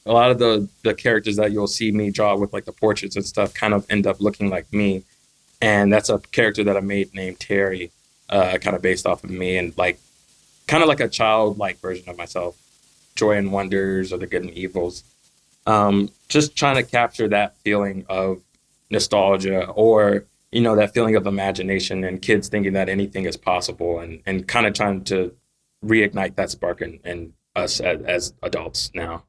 a lot of the characters that you'll see me draw with like the portraits and stuff kind of end up looking like me. And that's a character that I made named Terry, kind of based off of me, and like kind of like a childlike version of myself, joy and wonders or the good and evils. Just trying to capture that feeling of nostalgia, or that feeling of imagination and kids thinking that anything is possible, and kind of trying to reignite that spark in us as adults now.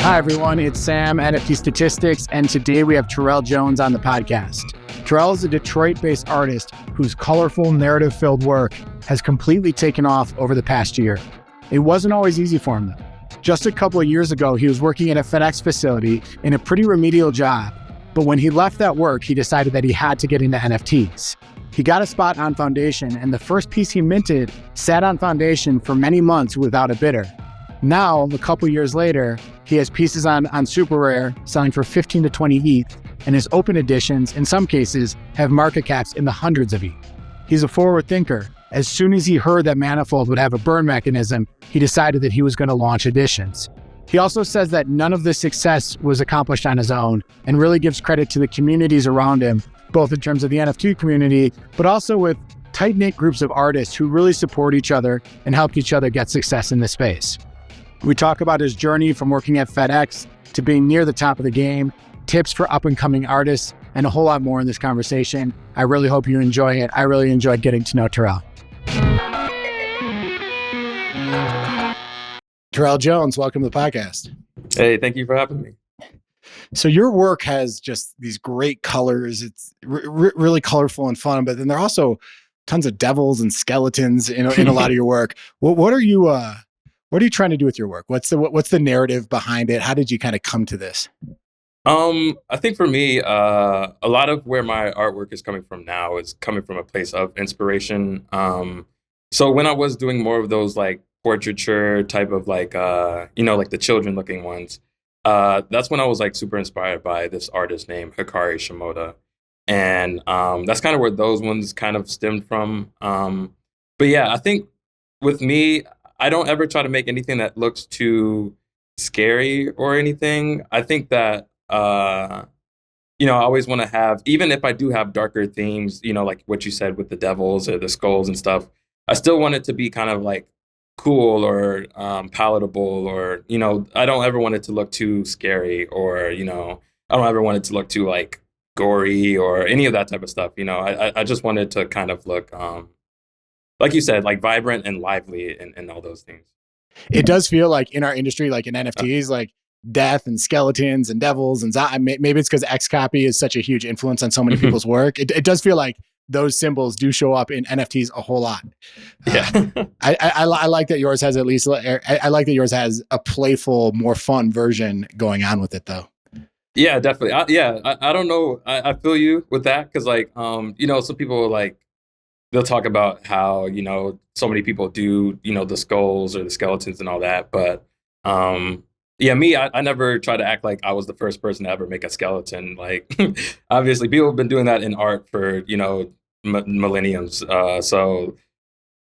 Hi, everyone. It's Sam, NFT Statistics, and today we have Terrell Jones on the podcast. Terrell is a Detroit-based artist whose colorful, narrative-filled work has completely taken off over the past year. It wasn't always easy for him, though. Just a couple of years ago, he was working at a FedEx facility in a pretty remedial job, but when he left that work, he decided that he had to get into NFTs. He got a spot on Foundation, and the first piece he minted sat on Foundation for many months without a bidder. Now, a couple years later, he has pieces on Super Rare selling for 15 to 20 ETH, and his open editions, in some cases, have market caps in the hundreds of ETH. He's a forward thinker. As soon as he heard that Manifold would have a burn mechanism, he decided that he was going to launch editions. He also says that none of this success was accomplished on his own, and really gives credit to the communities around him, both in terms of the NFT community, but also with tight-knit groups of artists who really support each other and help each other get success in this space. We talk about his journey from working at FedEx to being near the top of the game, tips for up-and-coming artists, and a whole lot more in this conversation. I really hope you enjoy it. I really enjoyed getting to know Terrell. Terrell Jones, welcome to the podcast. Hey, thank you for having me. So your work has just these great colors. It's really colorful and fun, but then there are also tons of devils and skeletons in a lot of your work. What are you trying to do with your work? What's the narrative behind it? How did you kind of come to this? I think for me, a lot of where my artwork is coming from now is coming from a place of inspiration. So when I was doing more of those like portraiture type of like, like the children looking ones, that's when I was like super inspired by this artist named Hikari Shimoda. And that's kind of where those ones kind of stemmed from. But yeah, I think with me, I don't ever try to make anything that looks too scary or anything. I think that, I always want to have, even if I do have darker themes, like what you said with the devils or the skulls and stuff, I still want it to be kind of like cool or palatable, or, I don't ever want it to look too scary, or, I don't ever want it to look too like gory or any of that type of stuff. I just want it to kind of look, like you said, like vibrant and lively and all those things. It does feel like in our industry, like in NFTs, like death and skeletons and devils and maybe it's because Xcopy is such a huge influence on so many people's work. It does feel like those symbols do show up in NFTs a whole lot. Yeah. I like that yours has I like that yours has a playful, more fun version going on with it though. Yeah, definitely. I don't know. I feel you with that. Cause like, some people like, they'll talk about how, so many people do, the skulls or the skeletons and all that. But me, I never try to act like I was the first person to ever make a skeleton. Like, obviously, people have been doing that in art for, millenniums. So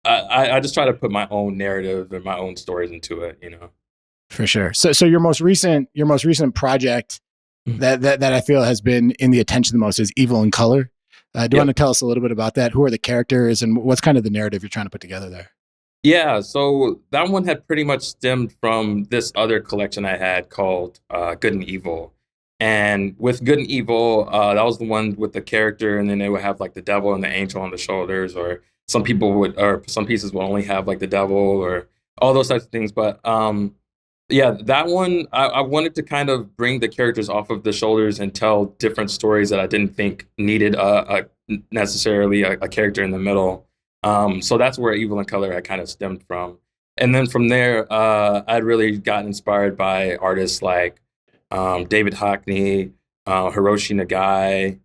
I just try to put my own narrative and my own stories into it, For sure. So your most recent project that I feel has been in the attention the most is Evil in Color. Do you want to tell us a little bit about that? Who are the characters and what's kind of the narrative you're trying to put together there? Yeah, so that one had pretty much stemmed from this other collection I had called Good and Evil. And with Good and Evil, that was the one with the character, and then they would have like the devil and the angel on the shoulders, or some pieces would only have like the devil or all those types of things. But that one, I wanted to kind of bring the characters off of the shoulders and tell different stories that I didn't think needed necessarily a character in the middle. So that's where Evil in Color had kind of stemmed from. And then from there, I'd really gotten inspired by artists like David Hockney, Hiroshi Nagai,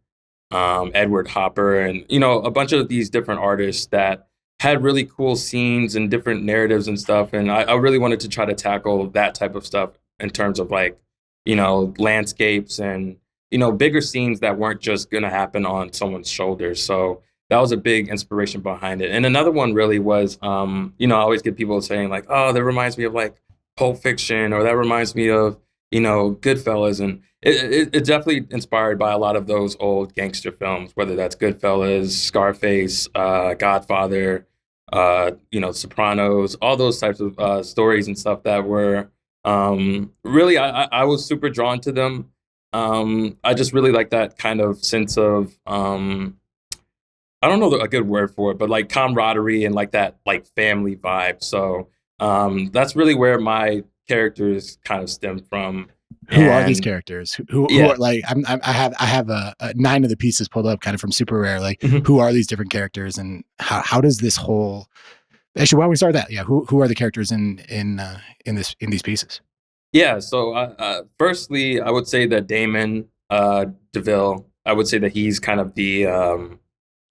Edward Hopper, and, a bunch of these different artists that had really cool scenes and different narratives and stuff. And I really wanted to try to tackle that type of stuff in terms of like, landscapes and bigger scenes that weren't just going to happen on someone's shoulders. So that was a big inspiration behind it. And another one really was, I always get people saying like, oh, that reminds me of like Pulp Fiction, or that reminds me of, Goodfellas. And it's definitely inspired by a lot of those old gangster films, whether that's Goodfellas, Scarface, Godfather, Sopranos, all those types of stories and stuff that were really, I was super drawn to them. I just really like that kind of sense of, I don't know a good word for it, but like camaraderie and like that like family vibe. So that's really where my characters kind of stem from. Who are these And characters? Who yeah. are like I have a 9 of the pieces pulled up kind of from Super Rare. Like Mhm. who are these different characters and how does this whole actually why don't we start that? Yeah, who are the characters in these pieces? Yeah. So firstly, I would say that Damon DeVille, I would say that he's kind of the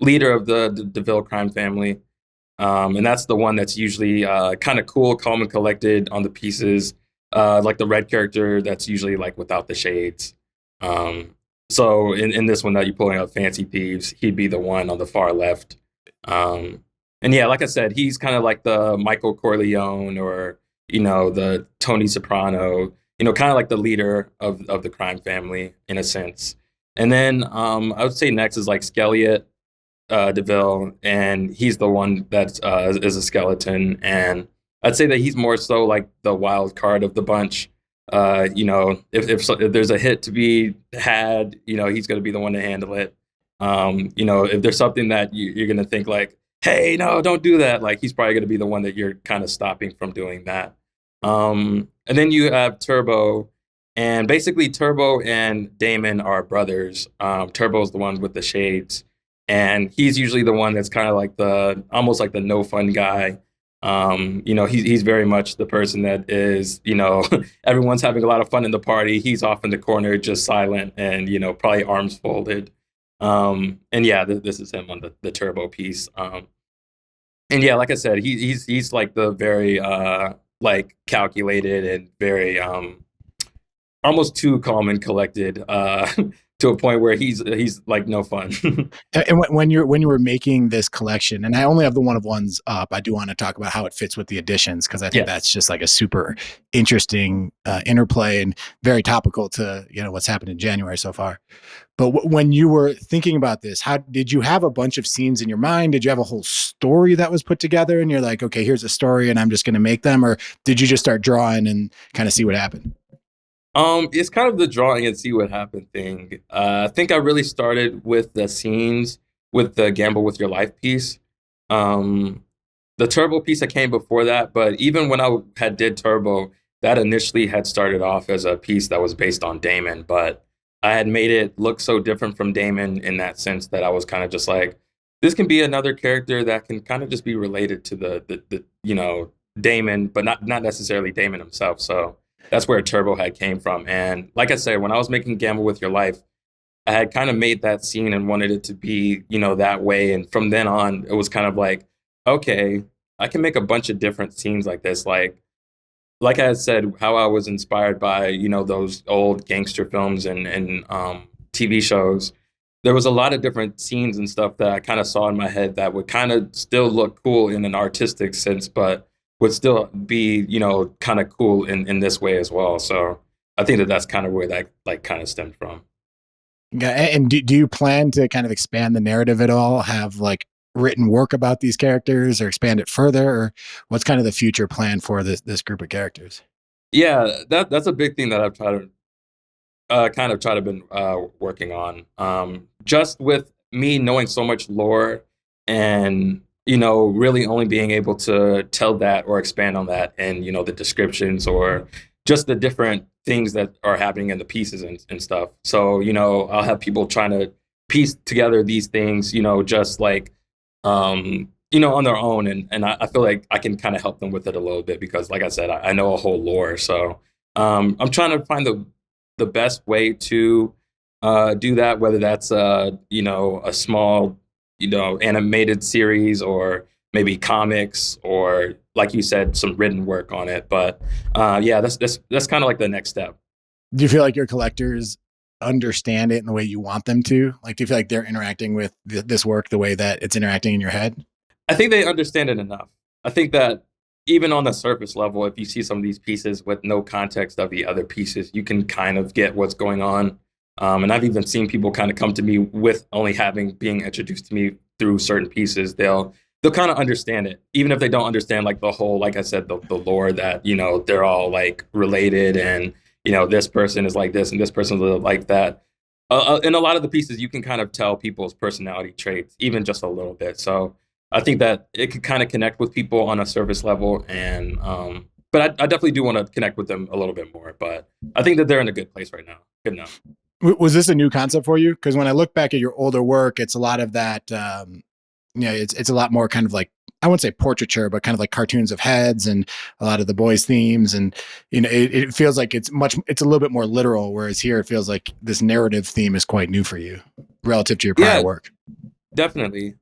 leader of the DeVille crime family. And that's the one that's usually kind of cool, calm, and collected on the pieces. Like the red character that's usually like without the shades. Um, so in this one that you're pulling up, Fancy Thieves, he'd be the one on the far left. And yeah, like I said, he's kind of like the Michael Corleone, or the Tony Soprano. Kind of like the leader of the crime family in a sense. And then I would say next is like Skelliot DeVille, and he's the one that is a skeleton. And I'd say that he's more so like the wild card of the bunch. If there's a hit to be had, he's going to be the one to handle it. If there's something that you're going to think like, hey, no, don't do that. Like he's probably going to be the one that you're kind of stopping from doing that. And then you have Turbo, and basically Turbo and Damon are brothers. Turbo's the one with the shades, and he's usually the one that's kind of like the almost like the no fun guy. He's very much the person that is, everyone's having a lot of fun in the party. He's off in the corner, just silent and, probably arms folded. And yeah, this is him on the Turbo piece. And yeah, like I said, he's like the very like calculated and very almost too calm and collected to a point where he's like no fun. And when you were making this collection, and I only have the one of ones up, I do want to talk about how it fits with the additions because I think Yeah. that's just like a super interesting interplay and very topical to what's happened in January so far. But when you were thinking about this, how did you have a bunch of scenes in your mind? Did you have a whole story that was put together, and you're like, okay, here's a story, and I'm just going to make them, or did you just start drawing and kind of see what happened? It's kind of the drawing and see what happened thing. I think I really started with the scenes with the Gamble with Your Life piece. Um, the Turbo piece that came before that, but even when I had did Turbo, that initially had started off as a piece that was based on Damon, but I had made it look so different from Damon in that sense that I was kind of just like, this can be another character that can kind of just be related to the Damon, but not necessarily Damon himself. So that's where Turbo had came from. And like I said, when I was making Gamble with Your Life, I had kind of made that scene and wanted it to be, that way. And from then on, it was kind of like, okay, I can make a bunch of different scenes like this. Like I said, how I was inspired by, those old gangster films and TV shows. There was a lot of different scenes and stuff that I kind of saw in my head that would kind of still look cool in an artistic sense, but would still be, kind of cool in this way as well. So I think that that's kind of where that like kind of stemmed from. Yeah, and do you plan to kind of expand the narrative at all? Have like written work about these characters, or expand it further, or what's kind of the future plan for this group of characters? Yeah, that's a big thing that I've tried to kind of try to been working on. Just with me knowing so much lore and really only being able to tell that or expand on that, and the descriptions or just the different things that are happening in the pieces and stuff. So I'll have people trying to piece together these things, just like on their own, and I feel like I can kind of help them with it a little bit because, like I said, I know a whole lore. So I'm trying to find the best way to do that, whether that's a small animated series, or maybe comics, or like you said, some written work on it. But yeah, that's kind of like the next step. Do you feel like your collectors understand it in the way you want them to? Like, do you feel like they're interacting with this work the way that it's interacting in your head? I think they understand it enough. I think that even on the surface level, if you see some of these pieces with no context of the other pieces, you can kind of get what's going on. And I've even seen people kind of come to me with only having being introduced to me through certain pieces. They'll kind of understand it, even if they don't understand like the whole, like I said, the lore that they're all like related, and this person is like this and this person is like that. In a lot of the pieces, you can kind of tell people's personality traits, even just a little bit. So I think that it could kind of connect with people on a surface level, and but I definitely do want to connect with them a little bit more. But I think that they're in a good place right now. Good enough. Was this a new concept for you? Because when I look back at your older work, it's a lot of that. It's a lot more kind of like, I wouldn't say portraiture, but kind of like cartoons of heads and a lot of the boys' themes, and it feels like it's a little bit more literal. Whereas here, it feels like this narrative theme is quite new for you relative to your prior Yeah, work. definitely.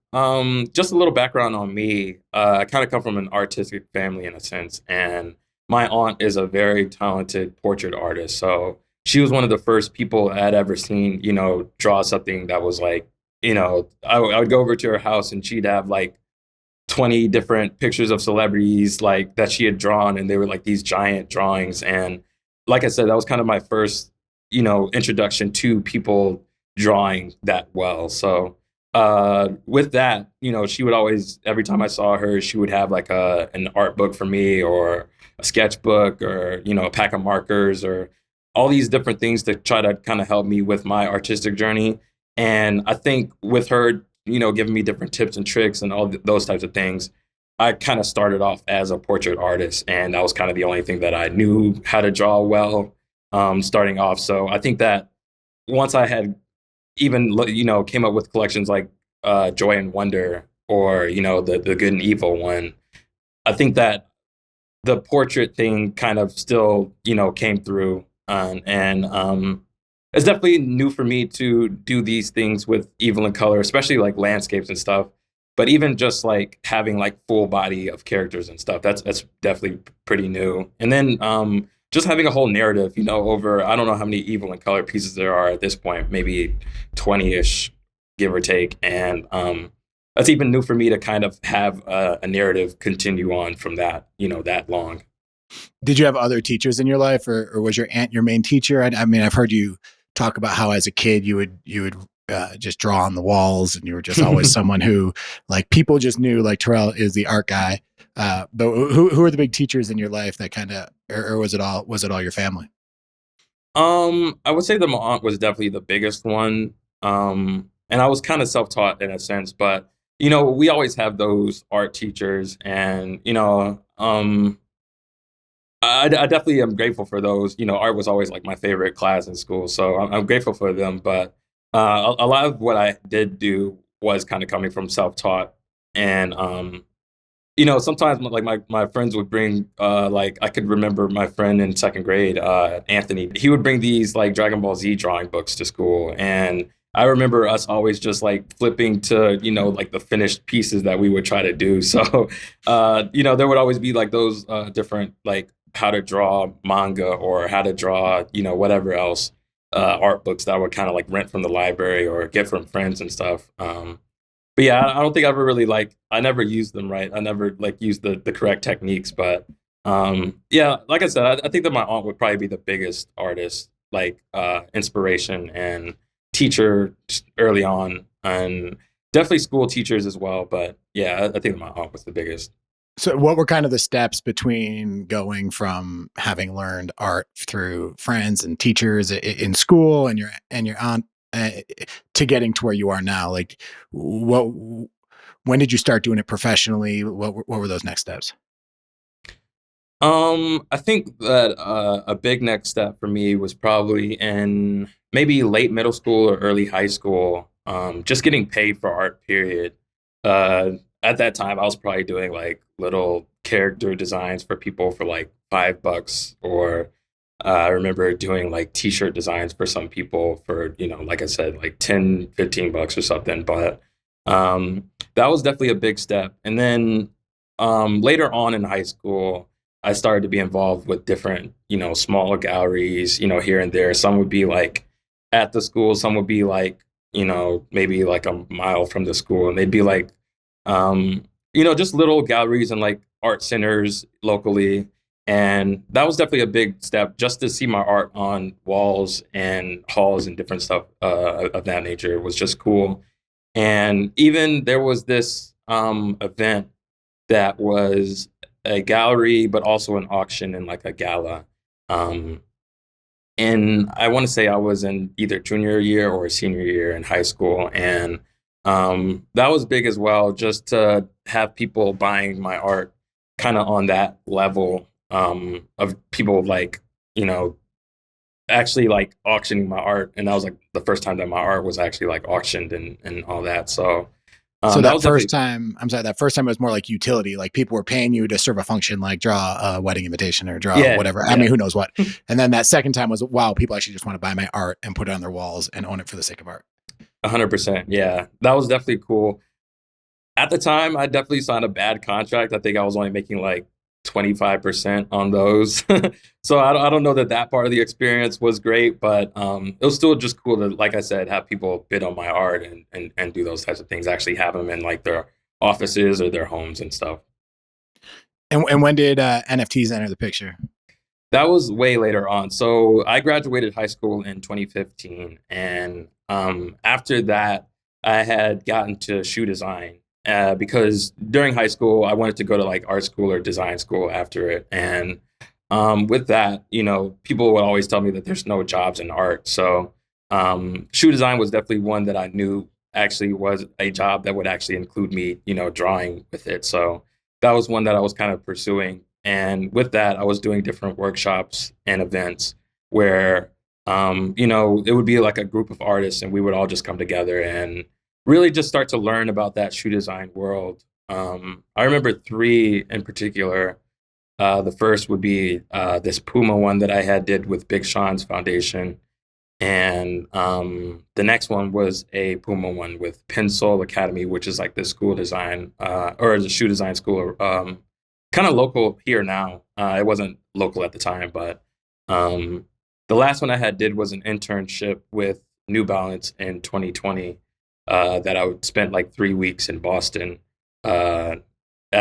Just a little background on me. I kind of come from an artistic family in a sense, and my aunt is a very talented portrait artist. So she was one of the first people I'd ever seen, draw something that was like, I would go over to her house and she'd have like 20 different pictures of celebrities like that she had drawn, and they were like these giant drawings. And like I said, that was kind of my first, introduction to people drawing that well. So with that, she would always, every time I saw her, she would have like an art book for me, or a sketchbook, or a pack of markers, or all these different things to try to kind of help me with my artistic journey. And I think with her, giving me different tips and tricks and all those types of things, I kind of started off as a portrait artist, and that was kind of the only thing that I knew how to draw well, starting off. So I think that once I had even came up with collections like Joy and Wonder, or the Good and Evil one, I think that the portrait thing kind of still came through, and it's definitely new for me to do these things with Evil and Color, especially like landscapes and stuff. But even just like having like full body of characters and stuff, that's definitely pretty new. And then just having a whole narrative, over, I don't know how many Evil and Color pieces there are at this point, maybe 20-ish, give or take. And that's even new for me to kind of have a narrative continue on from that, that long. Did you have other teachers in your life, or was your aunt your main teacher? I mean, I've heard you talk about how as a kid you would just draw on the walls, and you were just always someone who, like, people just knew like Terrell is the art guy. But who are the big teachers in your life that kind of, or was it all your family? I would say that my aunt was definitely the biggest one. And I was kind of self-taught in a sense, but we always have those art teachers, and I definitely am grateful for those. Art was always like my favorite class in school, so I'm grateful for them. But a lot of what I did do was kind of coming from self-taught, and sometimes like my friends would bring like, I could remember my friend in second grade, Anthony. He would bring these like Dragon Ball Z drawing books to school, and I remember us always just like flipping to like the finished pieces that we would try to do. So there would always be like those different like how to draw manga, or how to draw whatever else, art books that I would kind of like rent from the library or get from friends and stuff. But yeah, I don't think I ever really like, I never used them right. I never like used the correct techniques. But yeah, like I said, I think that my aunt would probably be the biggest artist, like inspiration and teacher early on, and definitely school teachers as well. But yeah, I think that my aunt was the biggest. So what were kind of the steps between going from having learned art through friends and teachers in school, and your aunt, to getting to where you are now? Like, what when did you start doing it professionally? What were those next steps? I think that a big next step for me was probably in maybe late middle school or early high school. Just getting paid for art, period. Uh, at that time, I was probably doing like little character designs for people for like $5, or I remember doing like t-shirt designs for some people for, like I said, like 10, $15 or something. But that was definitely a big step. And then later on in high school, I started to be involved with different, small galleries, here and there. Some would be like at the school. Some would be like, maybe like a mile from the school, and they'd be like, just little galleries and like art centers locally. And that was definitely a big step just to see my art on walls and halls and different stuff of that nature was just cool. And even there was this event that was a gallery, but also an auction and like a gala. Um, and I want to say I was in either junior year or senior year in high school. And that was big as well, just to have people buying my art kind of on that level of people like, actually like auctioning my art. And that was like the first time that my art was actually like auctioned and all that. So So that that was first definitely time, I'm sorry, that first time it was more like utility, like people were paying you to serve a function, like draw a wedding invitation or draw yeah, whatever. I yeah. mean, who knows what. And then that second time was, wow, people actually just want to buy my art and put it on their walls and own it for the sake of art. 100%. Yeah, that was definitely cool. At the time, I definitely signed a bad contract. I think I was only making like 25% on those. So I don't know that that part of the experience was great, but it was still just cool to, like I said, have people bid on my art and do those types of things, actually have them in like their offices or their homes and stuff. And when did NFTs enter the picture? That was way later on. So I graduated high school in 2015. And after that, I had gotten to shoe design because during high school, I wanted to go to like art school or design school after it. And with that, people would always tell me that there's no jobs in art. So shoe design was definitely one that I knew actually was a job that would actually include me, drawing with it. So that was one that I was kind of pursuing. And with that, I was doing different workshops and events where, it would be like a group of artists and we would all just come together and really just start to learn about that shoe design world. I remember three in particular. The first would be this Puma one that I had did with Big Sean's foundation. And the next one was a Puma one with Pencil Academy, which is like the school design or the shoe design school, kind of local here now. It wasn't local at the time, but the last one I had did was an internship with New Balance in 2020 that I would spent like 3 weeks in Boston at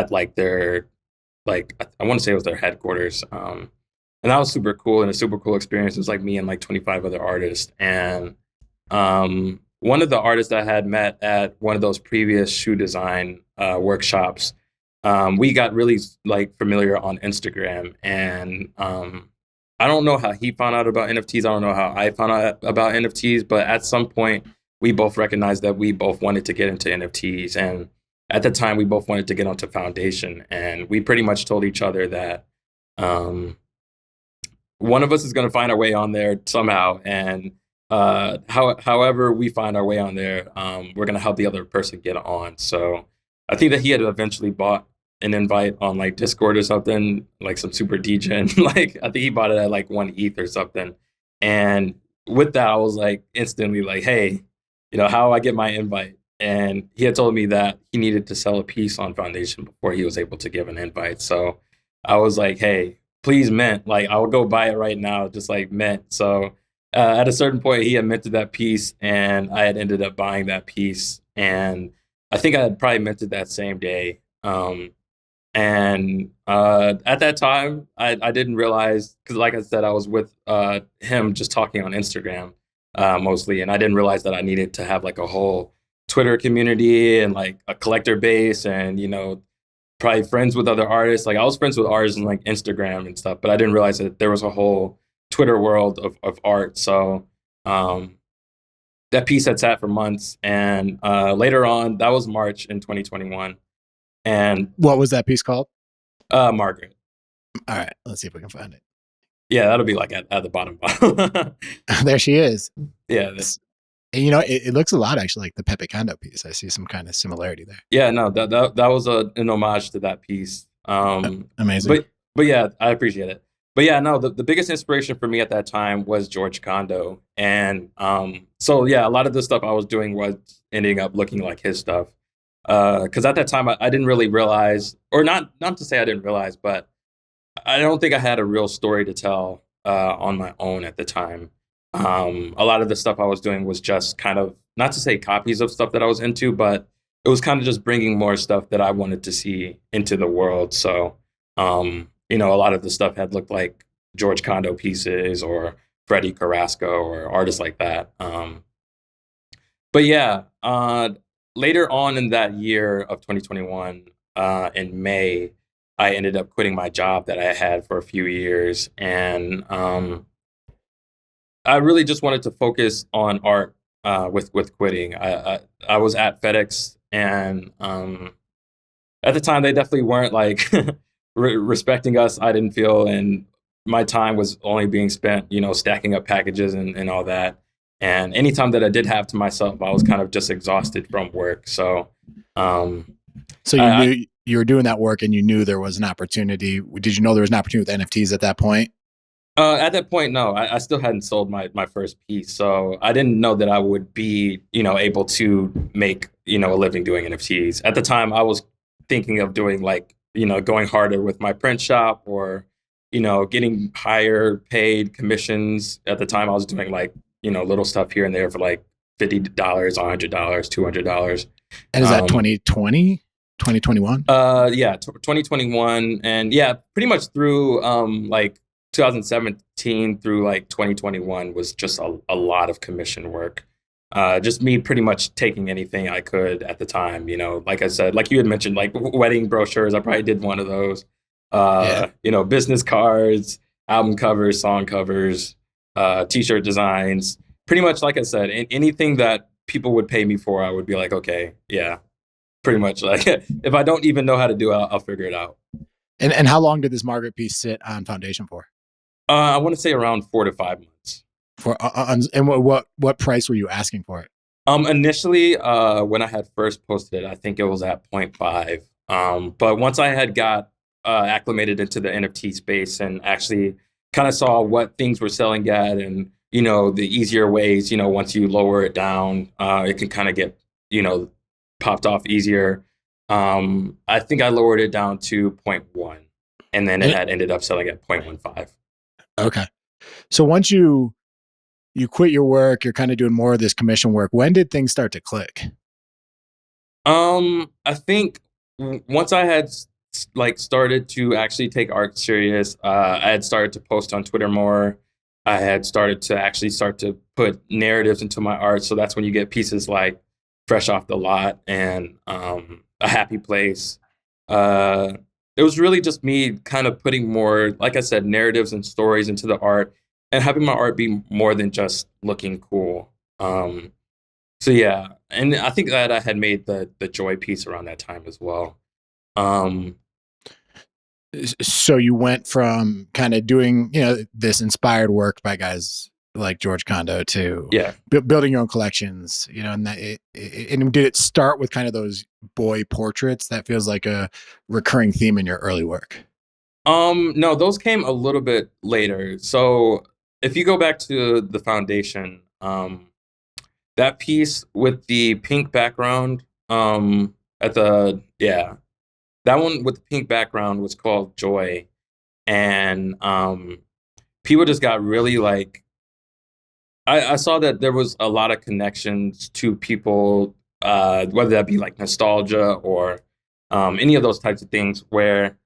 like their like I want to say it was their headquarters. And that was super cool and a super cool experience. It was like me and like 25 other artists. And one of the artists I had met at one of those previous shoe design workshops, we got really like familiar on Instagram. And I don't know how he found out about NFTs. I don't know how I found out about NFTs, but at some point we both recognized that we both wanted to get into NFTs. And at the time we both wanted to get onto Foundation. And we pretty much told each other that one of us is going to find our way on there somehow. And however we find our way on there, we're going to help the other person get on. So I think that he had eventually bought an invite on like Discord or something, like some super degen. Like I think he bought it at like 1 ETH or something. And with that, I was like instantly like, hey, how do I get my invite? And he had told me that he needed to sell a piece on Foundation before he was able to give an invite. So I was like, hey, please mint. Like I would go buy it right now, just like mint. So at a certain point, he had minted that piece and I had ended up buying that piece. And I think I had probably minted that same day. And at that time, I didn't realize, because like I said, I was with him just talking on Instagram mostly. And I didn't realize that I needed to have like a whole Twitter community and like a collector base and, probably friends with other artists. Like I was friends with artists on like Instagram and stuff, but I didn't realize that there was a whole Twitter world of art. So that piece had sat for months. And later on, that was March in 2021. And What was that piece called? Margaret. All right, let's see if we can find it. Yeah, that'll be like at the bottom. There she is. Yeah. And, it looks a lot actually like the Pepe Kondo piece. I see some kind of similarity there. Yeah, no, that was an homage to that piece. Amazing. But yeah, I appreciate it. But yeah, no, the biggest inspiration for me at that time was George Kondo. And so yeah, a lot of the stuff I was doing was ending up looking like his stuff. Because at that time I didn't really realize, or not to say I didn't realize, but I don't think I had a real story to tell on my own at the time. A lot of the stuff I was doing was just kind of, not to say copies of stuff that I was into, but it was kind of just bringing more stuff that I wanted to see into the world. So, a lot of the stuff had looked like George Condo pieces or Freddie Carrasco or artists like that. But yeah, later on in that year of 2021, in May, I ended up quitting my job that I had for a few years, and I really just wanted to focus on art with quitting. I was at FedEx, and at the time they definitely weren't like respecting us. I didn't feel, and my time was only being spent, stacking up packages and all that. And anytime that I did have to myself, I was kind of just exhausted from work. So, um, So you I, knew you were doing that work and you knew there was an opportunity. Did you know there was an opportunity with NFTs at that point? At that point, no, I still hadn't sold my first piece, so I didn't know that I would be, able to make, a living doing NFTs. At the time, I was thinking of doing like, going harder with my print shop or, getting higher paid commissions. At the time, I was doing like, little stuff here and there for like $50, $100, $200. And is that 2020, 2021? Yeah, 2021, and yeah, pretty much through like 2017 through like 2021 was just a lot of commission work. Just me pretty much taking anything I could at the time. Like I said, like you had mentioned, like wedding brochures. I probably did one of those. Yeah. Business cards, album covers, song covers, t-shirt designs. Pretty much, like I said, anything that people would pay me for, I would be like, okay, yeah, pretty much. Like if I don't even know how to do it, I'll figure it out. And how long did this Margaret piece sit on foundation for? I want to say around 4 to 5 months. For and what price were you asking for it? Initially, when I had first posted it, I think it was at point 0.5. But once I had got acclimated into the NFT space and actually kind of saw what things were selling at, and the easier ways, once you lower it down, it can kind of get popped off easier. I think I lowered it down to point 0.1, and then it had ended up selling at 0.15. Okay. So once you quit your work, you're kind of doing more of this commission work. When did things start to click? I think once I had like started to actually take art serious, I had started to post on Twitter more. I had started to actually start to put narratives into my art. So that's when you get pieces like Fresh Off the Lot and A Happy Place. It was really just me kind of putting more, like I said, narratives and stories into the art and having my art be more than just looking cool. So yeah, and I think that I had made the Joy piece around that time as well. Um, So you went from kind of doing, this inspired work by guys like George Condo to yeah. building your own collections, and and did it start with kind of those boy portraits? That feels like a recurring theme in your early work. No, those came a little bit later. So if you go back to the foundation, that piece with the pink background, yeah, that one with the pink background was called Joy. And people just got really like, I saw that there was a lot of connections to people, whether that be like nostalgia or any of those types of things, where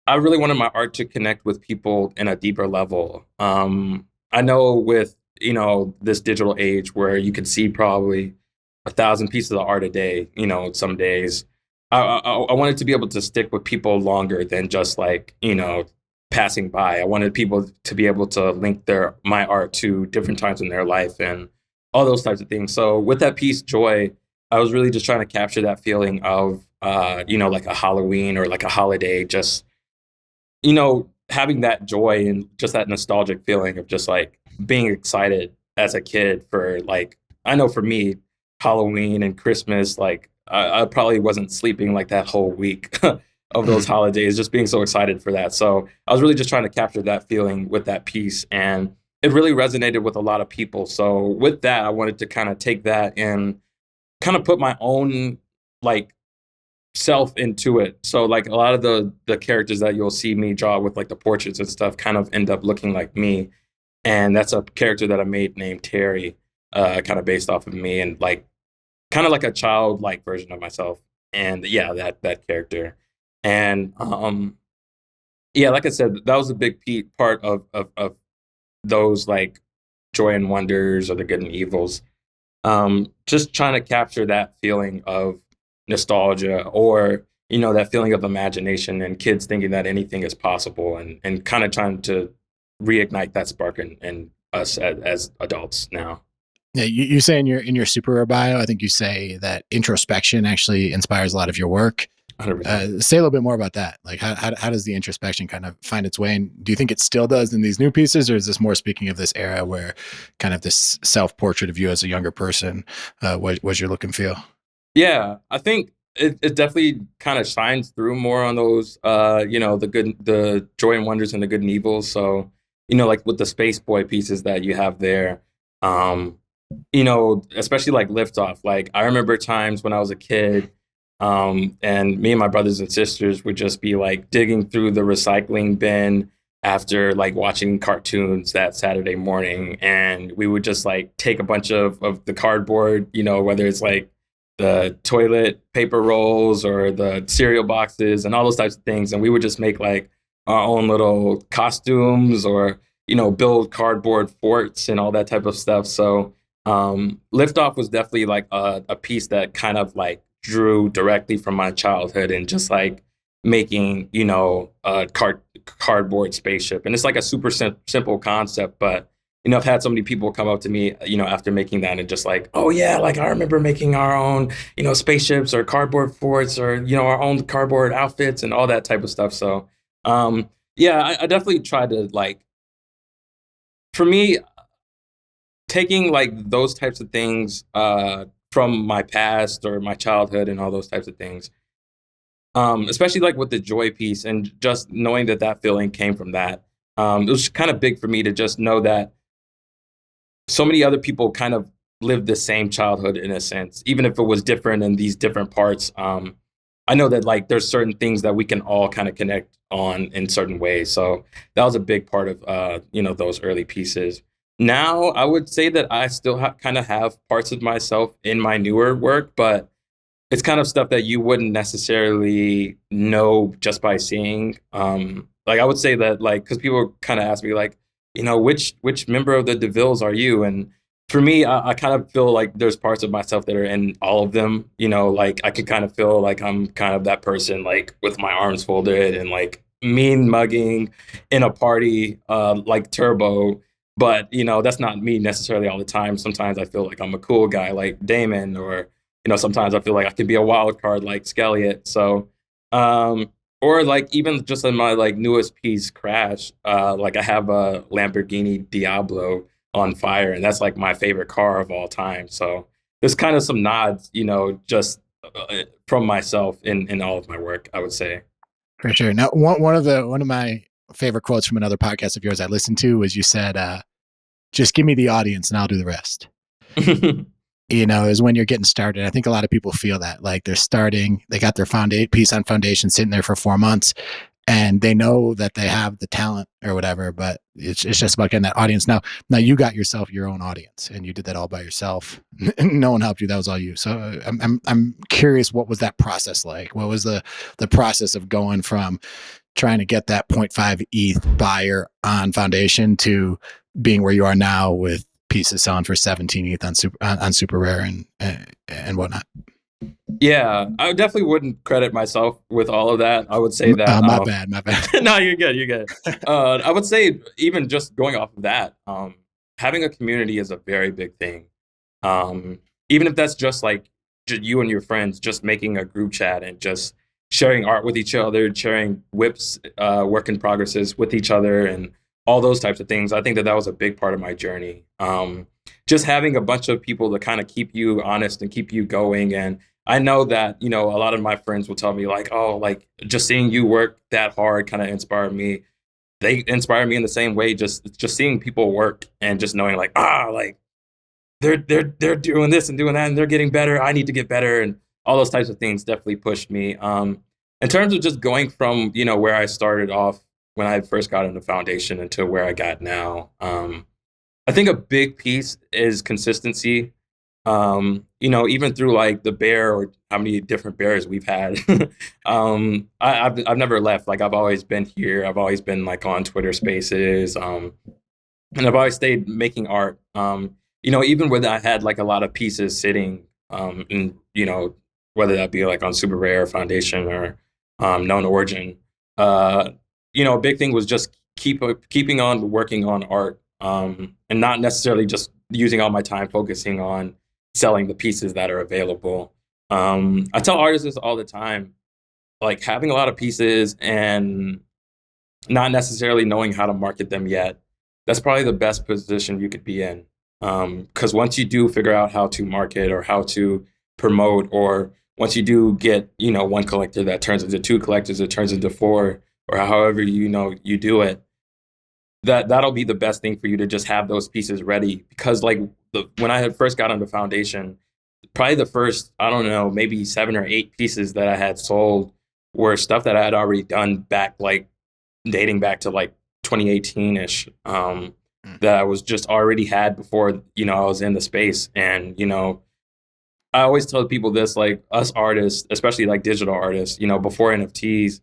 I really wanted my art to connect with people in a deeper level. I know with, this digital age where you can see probably 1,000 pieces of art a day, some days, I wanted to be able to stick with people longer than just like, passing by. I wanted people to be able to link my art to different times in their life and all those types of things. So with that piece, Joy, I was really just trying to capture that feeling of, like a Halloween or like a holiday, just, having that joy and just that nostalgic feeling of just like being excited as a kid for like, I know for me, Halloween and Christmas, like I probably wasn't sleeping like that whole week of those holidays, just being so excited for that. So I was really just trying to capture that feeling with that piece. And it really resonated with a lot of people. So with that, I wanted to kind of take that and kind of put my own like self into it. So like a lot of the characters that you'll see me draw with like the portraits and stuff kind of end up looking like me. and that's a character that I made named Terry, kind of based off of me, and like kind of like a childlike version of myself. And yeah, that character. And yeah, like I said, that was a big part of those like joy and wonders or the good and evils. Just trying to capture that feeling of nostalgia, or that feeling of imagination and kids thinking that anything is possible, and kind of trying to reignite that spark in us as adults now. Yeah, you say in your super bio, I think you say that introspection actually inspires a lot of your work. 100%. Say a little bit more about that. Like, how does the introspection kind of find its way? And do you think it still does in these new pieces, or is this more speaking of this era where kind of this self portrait of you as a younger person was your look and feel? Yeah, I think it definitely kind of shines through more on those, the joy and wonders and the good and evils. So, like with the Space Boy pieces that you have there, um, especially like Liftoff. Like I remember times when I was a kid, and me and my brothers and sisters would just be like digging through the recycling bin after like watching cartoons that Saturday morning, and we would just like take a bunch of the cardboard, whether it's like the toilet paper rolls or the cereal boxes and all those types of things, and we would just make like our own little costumes, or build cardboard forts and all that type of stuff. So Liftoff was definitely like a piece that kind of like drew directly from my childhood, and just like making a cardboard spaceship. And it's like a super simple concept, but I've had so many people come up to me, after making that, and just like, oh yeah, like I remember making our own, spaceships or cardboard forts, or our own cardboard outfits and all that type of stuff. So, yeah, I definitely try to like, for me, taking like those types of things from my past or my childhood and all those types of things, especially like with the joy piece, and just knowing that feeling came from that. It was kind of big for me to just know that so many other people kind of lived the same childhood in a sense, even if it was different in these different parts. I know that like there's certain things that we can all kind of connect on in certain ways. So that was a big part of those early pieces. Now I would say that I still kind of have parts of myself in my newer work, but it's kind of stuff that you wouldn't necessarily know just by seeing. Like I would say that like, because people kind of ask me like, which member of the DeVilles are you? And for me, I kind of feel like there's parts of myself that are in all of them. Like I could kind of feel like I'm kind of that person, like with my arms folded and like mean mugging in a party, like Turbo. But that's not me necessarily all the time. Sometimes I feel like I'm a cool guy like Damon, or sometimes I feel like I could be a wild card like Skelliot. So, or like even just in my like newest piece, Crash, like I have a Lamborghini Diablo on fire, and that's like my favorite car of all time. So there's kind of some nods, just from myself in all of my work, I would say. For sure. Now, one of my favorite quotes from another podcast of yours I listened to was you said, "Just give me the audience, and I'll do the rest." Is when you're getting started. I think a lot of people feel that like they're starting, they got their piece on foundation sitting there for 4 months, and they know that they have the talent or whatever, but it's just about getting that audience. Now you got yourself your own audience, and you did that all by yourself. No one helped you. That was all you. So I'm curious, what was that process like? What was the process of going from trying to get that 0.5 ETH buyer on foundation to being where you are now with pieces selling for 17 ETH on super rare and whatnot? Yeah, I definitely wouldn't credit myself with all of that. I would say that. My bad. No, you're good. You're good. I would say even just going off of that, having a community is a very big thing. Even if that's just like you and your friends, just making a group chat and just sharing art with each other, sharing whips, work in progresses with each other, and all those types of things. I think that was a big part of my journey. Just having a bunch of people to kind of keep you honest and keep you going. And I know that, a lot of my friends will tell me like, oh, like just seeing you work that hard kind of inspired me. They inspire me in the same way, just seeing people work and just knowing like, like they're doing this and doing that and they're getting better. I need to get better. And all those types of things definitely pushed me. In terms of just going from, where I started off when I first got into foundation into where I got now. I think a big piece is consistency. Even through like the bear or how many different bears we've had. I've never left. Like I've always been here. I've always been like on Twitter Spaces. And I've always stayed making art. Even when I had like a lot of pieces sitting, and whether that be like on Super Rare Foundation or Known Origin, a big thing was just keeping on working on art, and not necessarily just using all my time focusing on selling the pieces that are available. I tell artists this all the time, like having a lot of pieces and not necessarily knowing how to market them yet, that's probably the best position you could be in. Because once you do figure out how to market or how to promote, or once you do get, one collector that turns into two collectors, it turns into four, or however, you do it, that'll be the best thing for you to just have those pieces ready. Because like when I had first got on the foundation, probably the first, I don't know, maybe 7 or 8 pieces that I had sold were stuff that I had already done back, like dating back to like 2018-ish, that I was just already had before, I was in the space. And, I always tell people this, like us artists, especially like digital artists, before NFTs,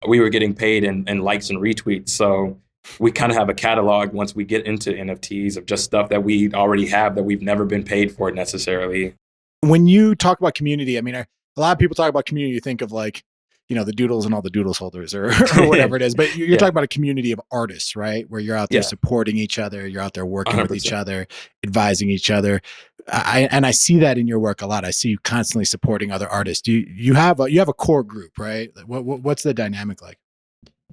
we were getting paid in likes and retweets. So we kind of have a catalog once we get into NFTs of just stuff that we already have that we've never been paid for necessarily. When you talk about community, I mean, a lot of people talk about community, you think of like, the doodles and all the doodles holders or whatever it is, but you're Yeah, talking about a community of artists, right? Where you're out there yeah, supporting each other, you're out there working with each 100%. other, advising each other. I see that in your work a lot. I see you constantly supporting other artists. You have a core group, right? What's the dynamic like?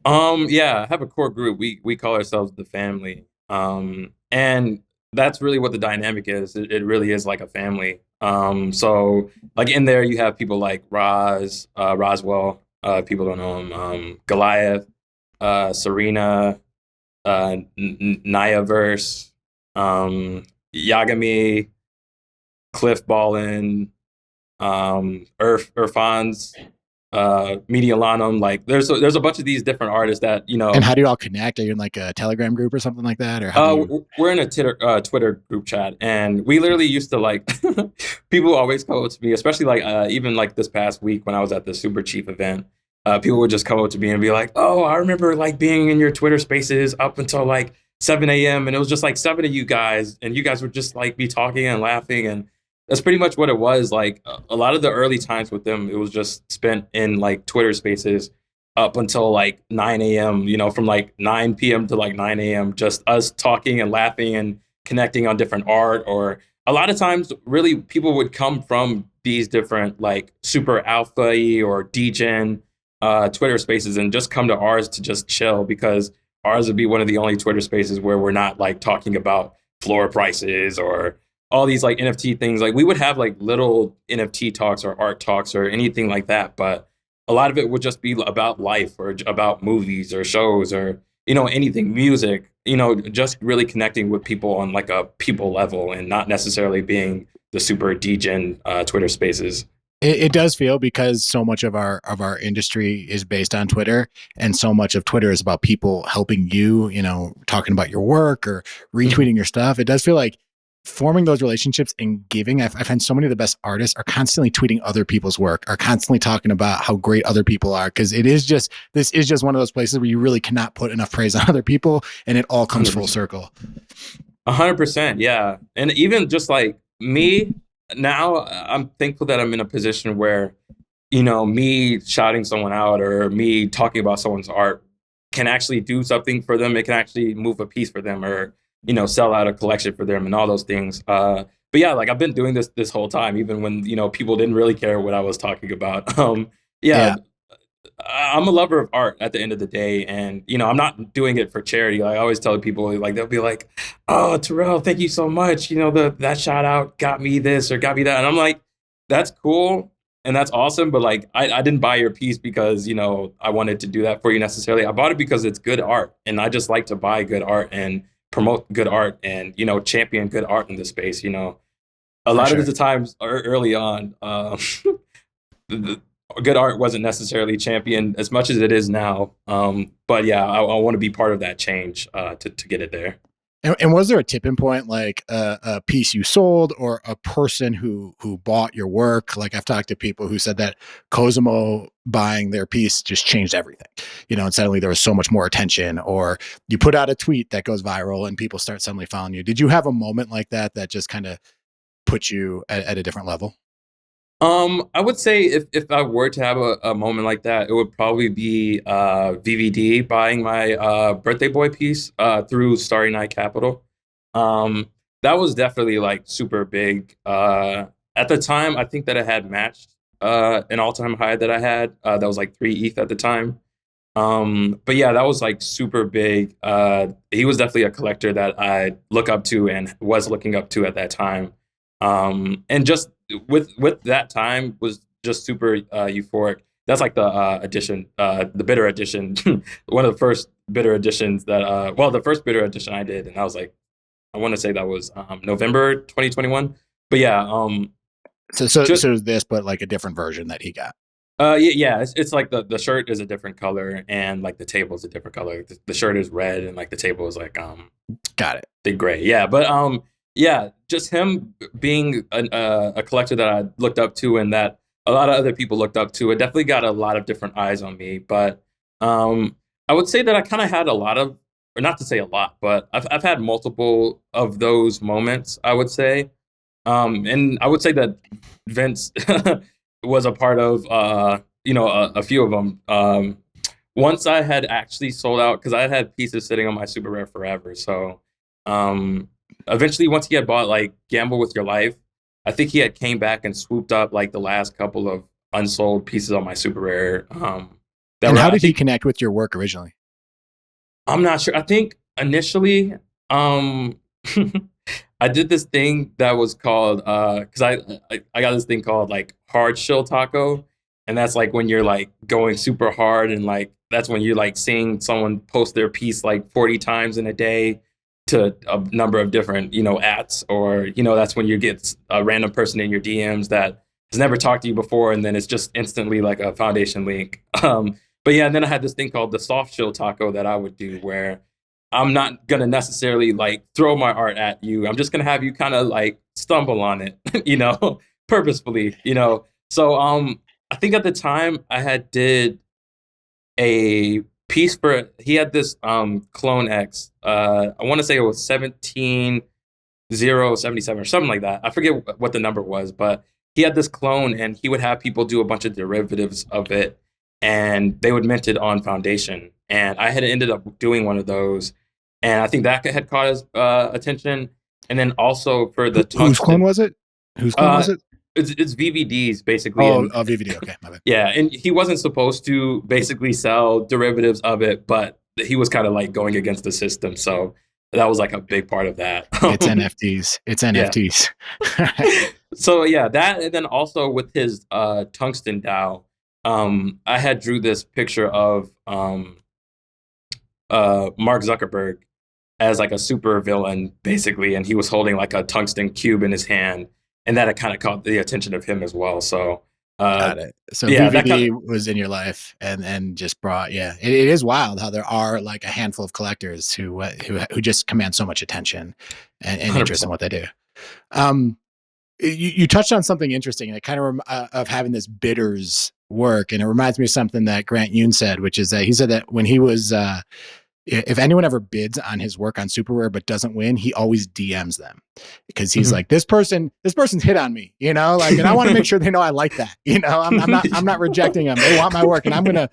Yeah, I have a core group. We call ourselves the family. And that's really what the dynamic is. It really is like a family. So like in there you have people like Roswell, people don't know him, Goliath, Serena, Nayaverse, Yagami, Cliff Ballin, Irfan's, Medialanum. Like there's a bunch of these different artists that And how do you all connect? Are you in like a Telegram group or something like that? Or how do you? we're in a Twitter group chat, and we literally used to like people always come up to me, especially like even like this past week when I was at the Super Chief event. People would just come up to me and be like, "Oh, I remember like being in your Twitter Spaces up until like 7 a.m. and it was just like 7 of you guys, and you guys would just like be talking and laughing." And that's pretty much what it was. Like a lot of the early times with them, it was just spent in like Twitter Spaces up until like 9 a.m., from like 9 p.m. to like 9 a.m., just us talking and laughing and connecting on different art. Or a lot of times, really, people would come from these different like super alpha or degen Twitter spaces and just come to ours to just chill, because ours would be one of the only Twitter spaces where we're not like talking about floor prices or all these like NFT things. Like we would have like little NFT talks or art talks or anything like that, but a lot of it would just be about life or about movies or shows or anything, music, just really connecting with people on like a people level and not necessarily being the super degen Twitter spaces. It does feel, because so much of our industry is based on Twitter, and so much of Twitter is about people helping you, talking about your work or retweeting your stuff. It does feel like forming those relationships and giving. I find so many of the best artists are constantly tweeting other people's work, are constantly talking about how great other people are, because this is just one of those places where you really cannot put enough praise on other people, and it all comes full 100%. circle. 100%, yeah. And even just like me now, I'm thankful that I'm in a position where, me shouting someone out or me talking about someone's art can actually do something for them. It can actually move a piece for them, or, sell out a collection for them and all those things. But yeah, like I've been doing this whole time, even when, people didn't really care what I was talking about. Yeah, Yeah. I'm a lover of art at the end of the day, and I'm not doing it for charity. Like I always tell people, like they'll be like, "Oh, Terrell, thank you so much. That shout out got me this or got me that," and I'm like, "That's cool and that's awesome," but like I didn't buy your piece because I wanted to do that for you necessarily. I bought it because it's good art, and I just like to buy good art and promote good art and champion good art in this space. A For lot of sure. the times early on. The good art wasn't necessarily championed as much as it is now. But yeah, I want to be part of that change to get it there. And was there a tipping point, like a piece you sold or a person who bought your work? Like I've talked to people who said that Cosimo buying their piece just changed everything, and suddenly there was so much more attention, or you put out a tweet that goes viral and people start suddenly following you. Did you have a moment like that just kind of put you at a different level? I would say if I were to have a moment like that, it would probably be VVD buying my birthday boy piece through Starry Night Capital. Um, that was definitely like super big. At the time, I think that it had matched an all-time high that I had. That was like 3 ETH at the time. But yeah, that was like super big. He was definitely a collector that I look up to and was looking up to at that time. And just with that time was just super euphoric. That's like the edition, the bitter edition, one of the first bitter editions that well, the first bitter edition I did, and I was like, I want to say that was November 2021. But yeah, just So this, but like a different version that he got. yeah, it's like the shirt is a different color and like the table is a different color. The shirt is red and like the table is like Got it. the gray. Yeah, but yeah, just him being a collector that I looked up to and that a lot of other people looked up to. It definitely got a lot of different eyes on me. But I would say that I kind of had a lot of, or not to say a lot, but I've had multiple of those moments, I would say. And I would say that Vince was a part of, a few of them. Once I had actually sold out, because I had pieces sitting on my super rare forever. So eventually, once he had bought like Gamble with Your Life, I think he had came back and swooped up like the last couple of unsold pieces on my super rare. And how did he connect with your work originally? I'm not sure. I think initially, I did this thing that was called because I got this thing called like hard shell taco, and that's like when you're like going super hard and like that's when you're like seeing someone post their piece like 40 times in a day to a number of different ats, or that's when you get a random person in your DMs that has never talked to you before, and then it's just instantly like a foundation link. But yeah, and then I had this thing called the soft shell taco that I would do where I'm not gonna necessarily like throw my art at you. I'm just gonna have you kind of like stumble on it, purposefully. So I think at the time I had did a piece for he had this clone X. I want to say it was 17077 or something like that. I forget what the number was, but he had this clone and he would have people do a bunch of derivatives of it and they would mint it on Foundation. And I had ended up doing one of those, and I think that had caught his attention. And then also for the whose clone was it? Whose clone was it? It's VVDs basically. Oh, VVD. Okay, my bad. Yeah, and he wasn't supposed to basically sell derivatives of it, but he was kind of like going against the system. So that was like a big part of that. It's NFTs. It's NFTs. Yeah. So yeah, that, and then also with his tungsten DAO, I had drew this picture of Mark Zuckerberg as like a super villain, basically, and he was holding like a tungsten cube in his hand, and that had kind of caught the attention of him as well. So got it. So yeah, VVD was in your life, and just brought. Yeah, it is wild how there are like a handful of collectors who just command so much attention and interest in what they do. You touched on something interesting, and it kind of of having this bidders work, and it reminds me of something that Grant Yoon said, which is that he said that when he was if anyone ever bids on his work on Super Rare but doesn't win, he always DMs them because he's like, this person's hit on me, and I want to make sure they know I like that. I'm not rejecting them. They want my work, and I'm gonna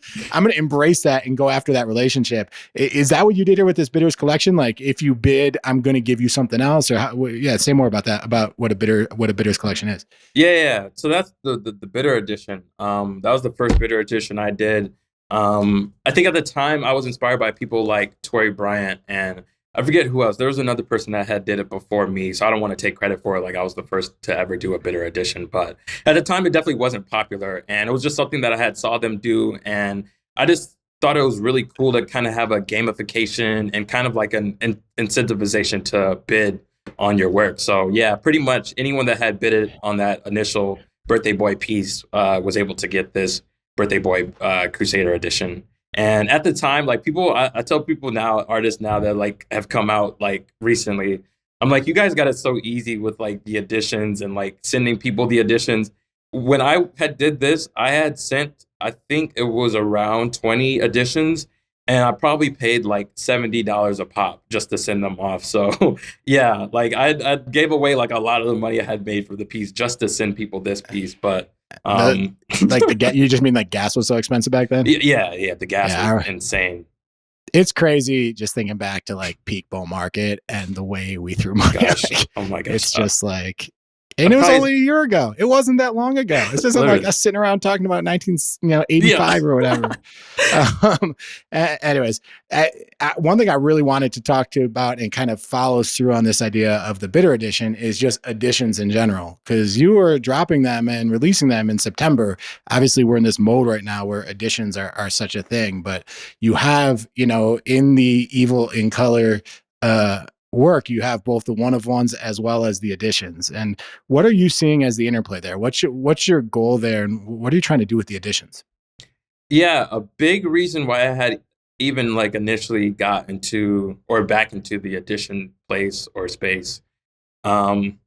embrace that and go after that relationship. Is that what you did here with this bidders collection? Like, if you bid, I'm gonna give you something else, or say more about that, about what a bidders collection is. Yeah. So that's the bidder edition. That was the first bidder edition I did. I think at the time I was inspired by people like Tori Bryant, and I forget who else. There was another person that had did it before me, so I don't want to take credit for it. Like I was the first to ever do a bidder edition, but at the time it definitely wasn't popular, and it was just something that I had saw them do, and I just thought it was really cool to kind of have a gamification and kind of like an incentivization to bid on your work. So yeah, pretty much anyone that had bidded on that initial birthday boy piece was able to get this Birthday Boy Crusader edition. And at the time, like I tell people now, artists now that like have come out like recently, I'm like, you guys got it so easy with like the editions and like sending people the editions. When I had did this, I had sent, I think it was around 20 editions, and I probably paid like $70 a pop just to send them off. So yeah, like I gave away like a lot of the money I had made for the piece just to send people this piece. But The um, like you just mean like gas was so expensive back then? yeah, the gas was Yeah, insane. it's crazy just thinking back to like peak bull market and the way we threw money. Gosh, Like, oh my gosh, it's just like, I and it was probably only a year ago. It wasn't that long ago. This isn't like literally, us sitting around talking about yeah. 85 or whatever. Anyways, one thing I really wanted to talk to you about and kind of follows through on this idea of the bitter edition is just editions in general, because you were dropping them and releasing them in September. Obviously, we're in this mode right now where editions are such a thing, but you have, in the Evil in Color work, you have both the one of ones as well as the editions. And what are you seeing as the interplay there? What's your goal there, and what are you trying to do with the editions? Yeah, a big reason why I had even like initially got into or back into the edition place or space. Um,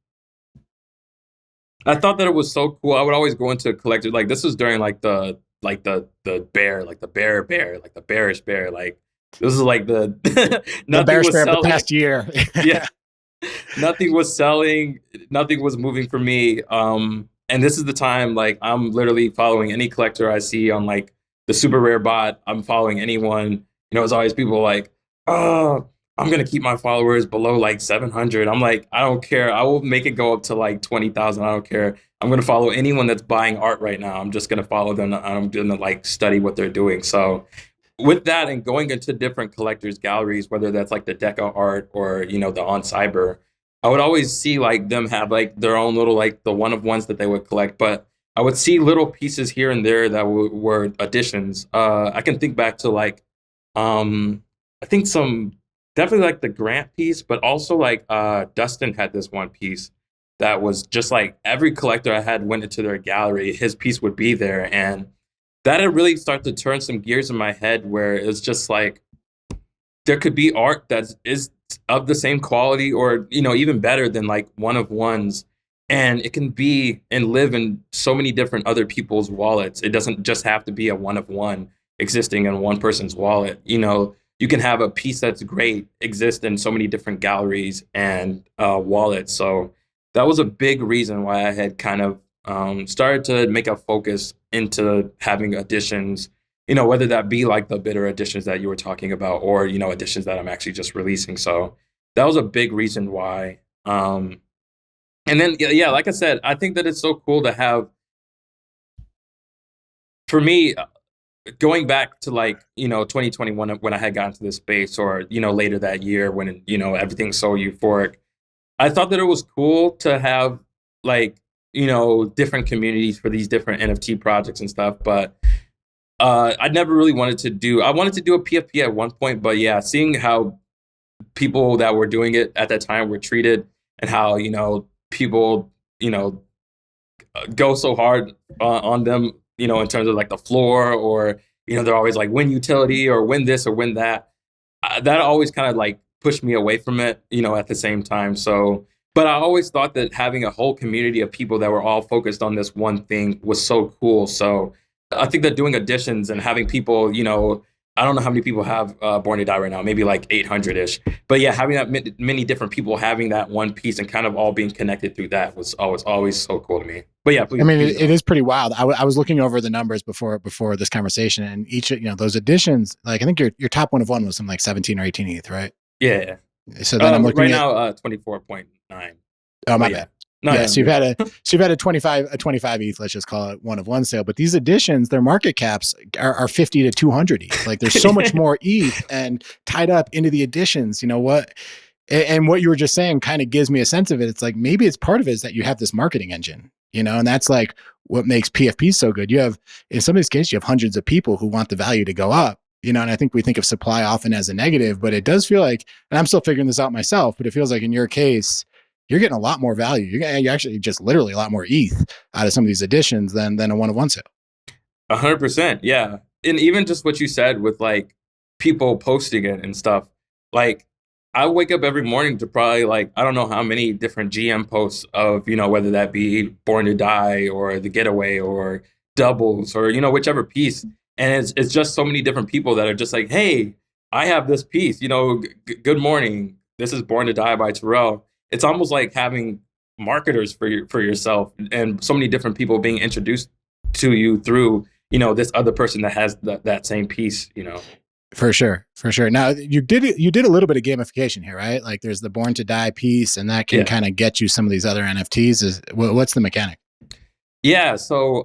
I thought that it was so cool. I would always go into a collector, like this was during like the bear, like like the bearish bear. Like this is like the The nothing bear was spare of the selling. past year. Yeah, nothing was selling, nothing was moving for me. And this is the time like I'm literally following any collector I see on like the super rare bot. I'm following anyone. It's always people like, oh, I'm gonna keep my followers below like 700. I'm like, I don't care. I will make it go up to like 20,000. I don't care. I'm gonna follow anyone that's buying art right now. I'm just gonna follow them. I'm gonna like study what they're doing. So with that and going into different collectors galleries, whether that's like the Deca art or the on cyber, I would always see like them have like their own little like the one of ones that they would collect. But I would see little pieces here and there that were additions. I can think back to like I think some definitely like the Grant piece, but also like Dustin had this one piece that was just like every collector I had went into their gallery, his piece would be there. And that had really started to turn some gears in my head where it's just like there could be art that is of the same quality or even better than like one of ones, and it can be and live in so many different other people's wallets. It doesn't just have to be a one of one existing in one person's wallet. You can have a piece that's great exist in so many different galleries and wallets. So that was a big reason why I had kind of started to make a focus into having editions, whether that be like the bitter editions that you were talking about or, editions that I'm actually just releasing. So that was a big reason why. And then, yeah, like I said, I think that it's so cool to have, for me, going back to like, 2021 when I had gotten to this space or, later that year when, everything's so euphoric, I thought that it was cool to have like, different communities for these different NFT projects and stuff. But I never really I wanted to do a PFP at one point, but yeah, seeing how people that were doing it at that time were treated and how, people, go so hard on them, in terms of like the floor or, they're always like win utility or win this or win that. That always kind of like pushed me away from it, at the same time. So, but I always thought that having a whole community of people that were all focused on this one thing was so cool. So I think that doing additions and having people, I don't know how many people have Born to Die right now, maybe like 800-ish. But yeah, having that many different people having that one piece and kind of all being connected through that was always so cool to me. But yeah, I mean, please it is pretty wild. I was looking over the numbers before this conversation, and each those editions, like I think your top one of one was something like 17 or 18 ETH, right? Yeah. So then I'm Right looking at, now, 24.9. oh my But yeah, bad. no, Yeah, no, so you've had a 25 ETH, let's just call it one of one sale. But these editions, their market caps are 50 to 200 ETH. Like there's so much more ETH and tied up into the editions. You know what? And what you were just saying kind of gives me a sense of it. It's like maybe it's part of it is that you have this marketing engine, and that's like what makes PFP so good. You have, in some of these cases, you have hundreds of people who want the value to go up. And I think we think of supply often as a negative, but it does feel like, and I'm still figuring this out myself, but it feels like in your case, you're getting a lot more value. You're actually just literally a lot more ETH out of some of these editions than a one of one sale. 100%. Yeah. and even just what you said with like people posting it and stuff, like I wake up every morning to probably like I don't know how many different GM posts of, whether that be Born to Die or The Getaway or Doubles or whichever piece, and it's just so many different people that are just like, hey, I have this piece, good morning, this is Born to Die by Terrell. It's almost like having marketers for yourself, and so many different people being introduced to you through this other person that has that same piece. For sure, for sure. Now you did a little bit of gamification here, right? Like there's the Born to Die piece, and that can Yeah. kind of get you some of these other NFTs. What's the mechanic? Yeah, so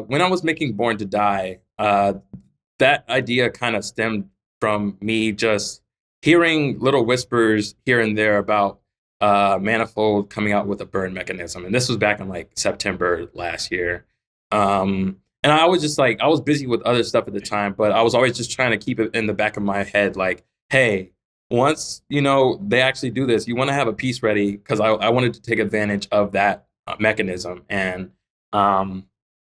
when I was making Born to Die, that idea kind of stemmed from me just hearing little whispers here and there about Manifold coming out with a burn mechanism. And this was back in like September last year. And I was just like, I was busy with other stuff at the time, but I was always just trying to keep it in the back of my head like, hey, once, they actually do this, you want to have a piece ready because I wanted to take advantage of that mechanism. And um,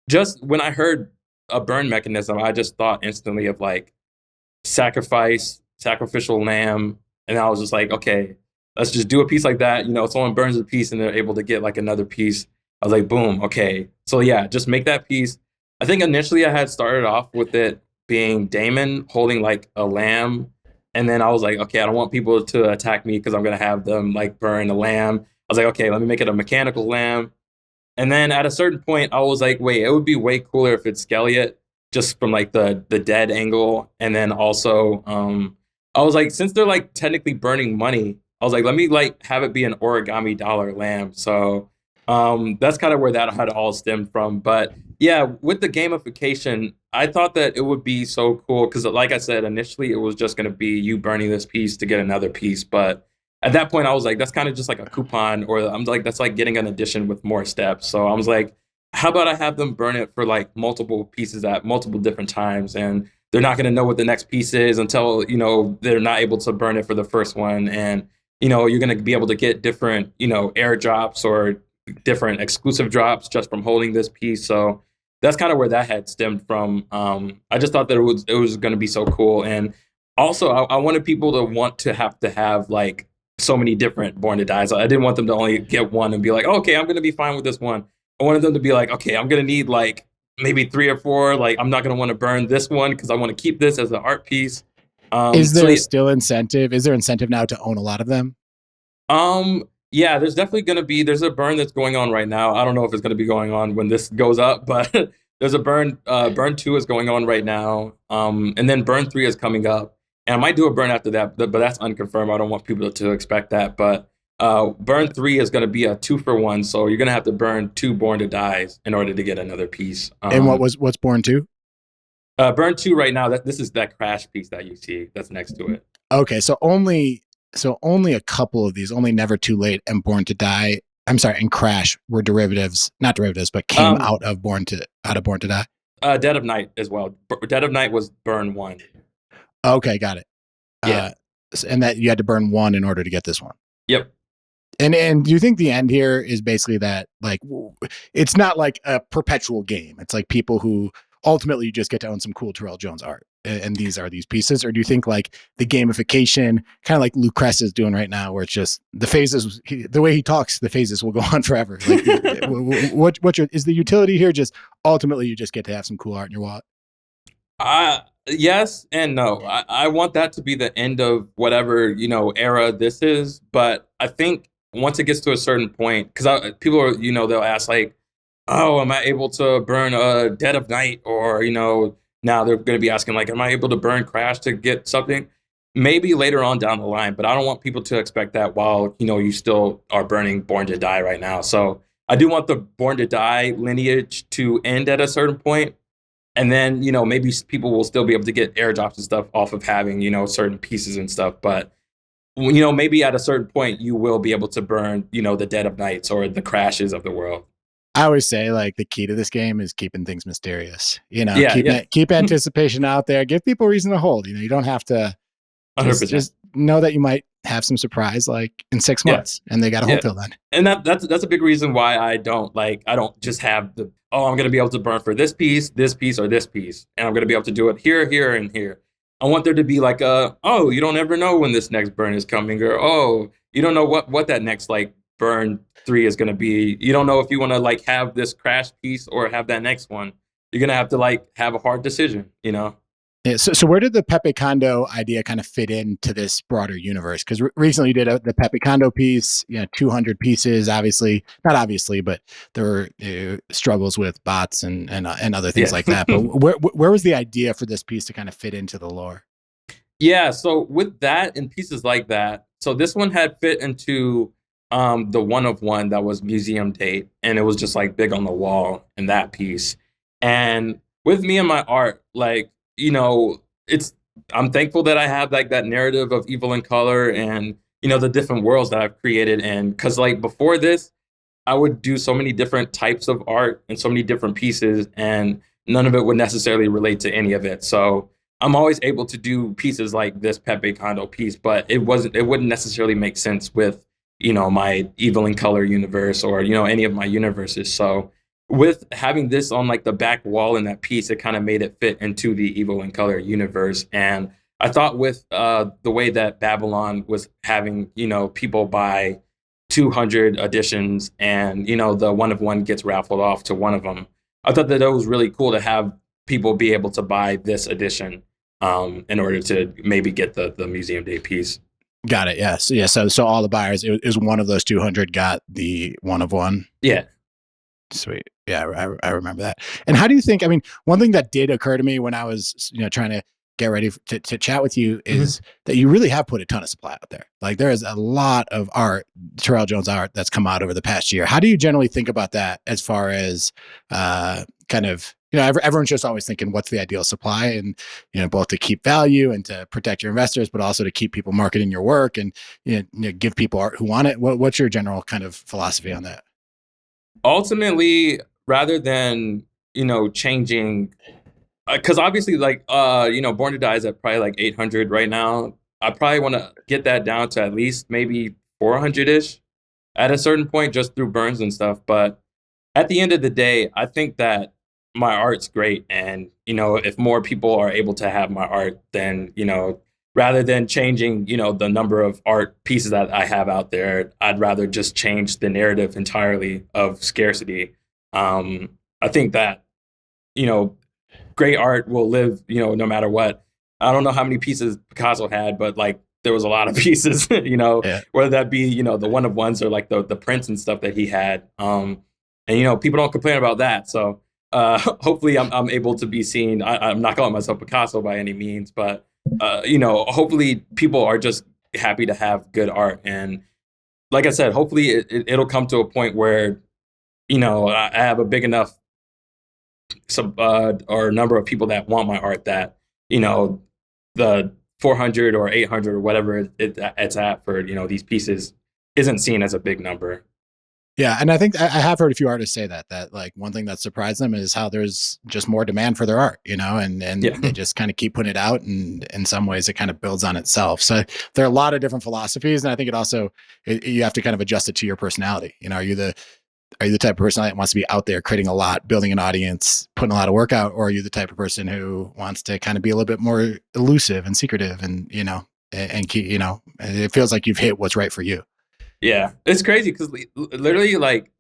just when I heard a burn mechanism, I just thought instantly of like sacrificial lamb. And I was just like, okay, let's just do a piece like that. Someone burns a piece and they're able to get like another piece. I was like, boom, okay. So yeah, just make that piece. I think initially I had started off with it being Damon holding like a lamb. And then I was like, okay, I don't want people to attack me because I'm going to have them like burn the lamb. I was like, okay, let me make it a mechanical lamb. And then at a certain point, I was like, wait, it would be way cooler if it's Skelliot, just from like the dead angle. And then also, I was like, since they're like technically burning money, I was like, let me like have it be an origami dollar lamb. So that's kind of where that had all stemmed from. But yeah, with the gamification, I thought that it would be so cool because, like I said, initially it was just going to be you burning this piece to get another piece. But at that point, I was like, that's kind of just like a coupon, or I'm like, that's like getting an addition with more steps. So I was like, how about I have them burn it for like multiple pieces at multiple different times, and they're not going to know what the next piece is until they're not able to burn it for the first one, and you're going to be able to get different airdrops or different exclusive drops just from holding this piece. So that's kind of where that had stemmed from. I just thought that it was going to be so cool, and also I wanted people to want to have like so many different Born to Dies. I didn't want them to only get one and be like, oh, okay, I'm going to be fine with this one. I wanted them to be like, okay, I'm going to need like maybe 3 or 4. Like, I'm not going to want to burn this one because I want to keep this as an art piece. Is So there still incentive? Is there incentive now to own a lot of them? yeah, there's definitely going to be, there's a burn that's going on right now. I don't know if it's going to be going on when this goes up, but there's a burn 2 is going on right now. And then burn 3 is coming up. And I might do a burn after that, but that's unconfirmed. I don't want people to expect that. But burn 3 is going to be a 2-for-1. So you're going to have to burn 2 Born to Dies in order to get another piece. And what's Born 2? Burn 2 right now, this is that crash piece that you see that's next to it. Okay, so only a couple of these, only Never Too Late and Born to Die. I'm sorry, and Crash were derivatives, not derivatives, but came out of Born to Die. Dead of Night as well. Dead of Night was burn 1. Okay, got it. Yeah. And that you had to burn 1 in order to get this one. Yep. And do you think the end here is basically that, like, it's not like a perpetual game? It's like people who ultimately you just get to own some cool Terrell Jones art, and these are these pieces? Or do you think like the gamification, kind of like Lucrece is doing right now, where it's just the phases, the way he talks, the phases will go on forever? Like, is the utility here just ultimately you just get to have some cool art in your wallet? Yes and no. I want that to be the end of whatever era this is, but I think once it gets to a certain point, because people are they'll ask like, oh, am I able to burn a Dead of Night, or now they're going to be asking like, am I able to burn Crash to get something? Maybe later on down the line, but I don't want people to expect that while you still are burning Born to Die right now. So I do want the Born to Die lineage to end at a certain point. And then, maybe people will still be able to get airdrops and stuff off of having, certain pieces and stuff. But, maybe at a certain point, you will be able to burn, the Dead of Nights or the Crashes of the world. I always say like the key to this game is keeping things mysterious. Yeah, keep anticipation out there. Give people reason to hold. You don't have to 100%. Just know that you might have some surprise like in 6 Yeah. months, and they got to hold Yeah. till then. And that's a big reason why I don't just have I'm gonna be able to burn for this piece, or this piece, and I'm gonna be able to do it here, here, and here. I want there to be like oh, you don't ever know when this next burn is coming, or oh, you don't know what that next like burn 3 is gonna be. You don't know if you wanna like have this crash piece or have that next one. You're gonna have to like have a hard decision, you know? Yeah, so where did the Pepe Kondo idea kind of fit into this broader universe? Because recently you did the Pepe Kondo piece, 200 pieces. Obviously, not obviously, but there were struggles with bots and other things Yeah. like that. But where was the idea for this piece to kind of fit into the lore? Yeah, so with that and pieces like that, so this one had fit into the one of one that was museum date, and it was just like big on the wall in that piece. And with me and my art, like, it's I'm thankful that I have like that narrative of evil in color and the different worlds that I've created. And because like before this, I would do so many different types of art and so many different pieces, and none of it would necessarily relate to any of it. So I'm always able to do pieces like this Pepe Kondo piece, but it wouldn't necessarily make sense with, my Evil in Color universe or, any of my universes. So with having this on like the back wall in that piece, it kind of made it fit into the Evil in Color universe. And I thought with the way that Babylon was having, people buy 200 editions, and the one of one gets raffled off to one of them. I thought that it was really cool to have people be able to buy this edition in order to maybe get the museum day piece. Got it. Yes. Yeah. So all the buyers, it was one of those 200 got the one of one. Yeah. Sweet. Yeah, I remember that. And how do you think? I mean, one thing that did occur to me when I was, trying to get ready to chat with you is that you really have put a ton of supply out there. Like there is a lot of art, Terrell Jones art, that's come out over the past year. How do you generally think about that as far as kind of, everyone's just always thinking, what's the ideal supply, and both to keep value and to protect your investors, but also to keep people marketing your work and give people art who want it. What's your general kind of philosophy on that? Ultimately, rather than changing, because obviously like Born to Die is at probably like 800 right now. I probably want to get that down to at least maybe 400-ish at a certain point, just through burns and stuff. But at the end of the day, I think that my art's great, and if more people are able to have my art, then rather than changing the number of art pieces that I have out there, I'd rather just change the narrative entirely of scarcity. I think that great art will live, no matter what. I don't know how many pieces Picasso had, but like there was a lot of pieces, Yeah. whether that be, the one of ones or like the prints and stuff that he had. And people don't complain about that. So hopefully I'm able to be seen. I'm not calling myself Picasso by any means, but hopefully people are just happy to have good art. And like I said, hopefully it'll come to a point where, I have a big enough or number of people that want my art that, the 400 or 800 or whatever it's at for, these pieces isn't seen as a big number. Yeah, and I think I have heard a few artists say that like one thing that surprised them is how there's just more demand for their art, and Yeah. they just kind of keep putting it out, and in some ways it kind of builds on itself. So there are a lot of different philosophies, and I think it also you have to kind of adjust it to your personality. Are you the type of person that wants to be out there creating a lot, building an audience, putting a lot of work out, or are you the type of person who wants to kind of be a little bit more elusive and secretive, and and keep, it feels like you've hit what's right for you. Yeah, it's crazy because literally, like,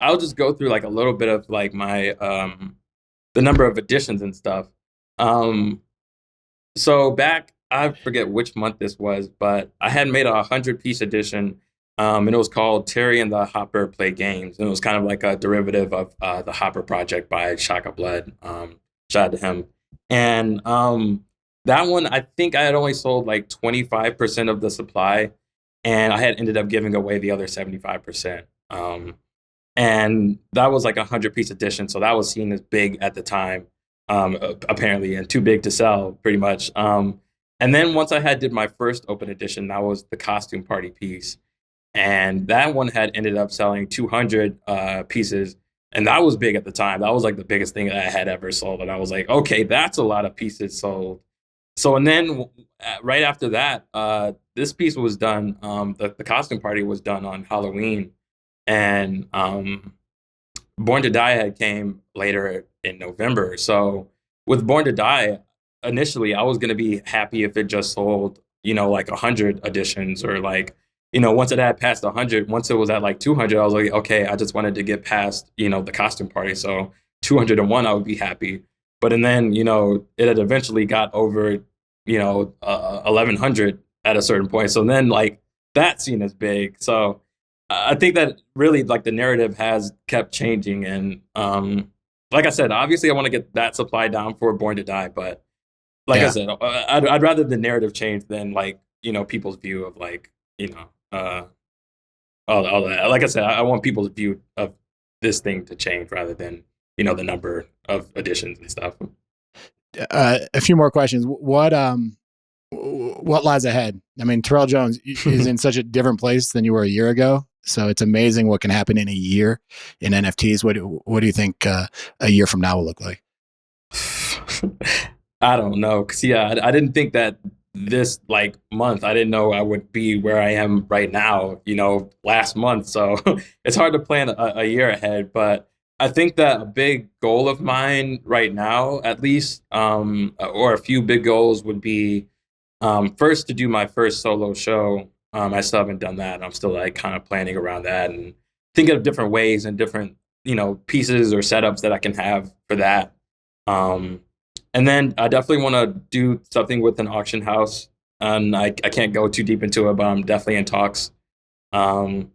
I'll just go through like a little bit of like my the number of editions and stuff. Um, so back, I forget which month this was, but I had made 100-piece edition, and it was called Terry and the Hopper Play Games, and it was kind of like a derivative of the Hopper Project by Shaka Blood. Shout out to him. And that one, I think I had only sold like 25% of the supply, and I had ended up giving away the other 75%. And that was like 100-piece edition, so that was seen as big at the time, apparently, and too big to sell, pretty much. And then once I had did my first open edition, that was the costume party piece, and that one had ended up selling 200 pieces, and that was big at the time. That was like the biggest thing that I had ever sold, and I was like, okay, that's a lot of pieces sold. So and then right after that, this piece was done. The costume party was done on Halloween, and Born to Die had came later in November. So with Born to Die, initially I was gonna be happy if it just sold, like 100 editions, or like, once it had passed 100, once it was at like 200, I was like, okay, I just wanted to get past, the costume party. So 201, I would be happy. But and then, it had eventually got over, 1100 at a certain point. So then like that scene is big. So I think that really like the narrative has kept changing, and like I said, obviously I want to get that supply down for Born to Die, but like I Yeah. said, I'd rather the narrative change than like people's view of like all that. Like I said, I want people's view of this thing to change rather than the number of editions and stuff. A few more questions. What lies ahead? I mean, Terrell Jones is in such a different place than you were a year ago. So it's amazing what can happen in a year in NFTs. What do you think a year from now will look like? I don't know, cause yeah, I didn't think that this like month. I didn't know I would be where I am right now. Last month. So it's hard to plan a year ahead. But I think that a big goal of mine right now, at least, or a few big goals, would be first to do my first solo show. I still haven't done that. I'm still like kind of planning around that and thinking of different ways and different pieces or setups that I can have for that. Um, and then I definitely want to do something with an auction house. And I can't go too deep into it, but I'm definitely in talks. Um,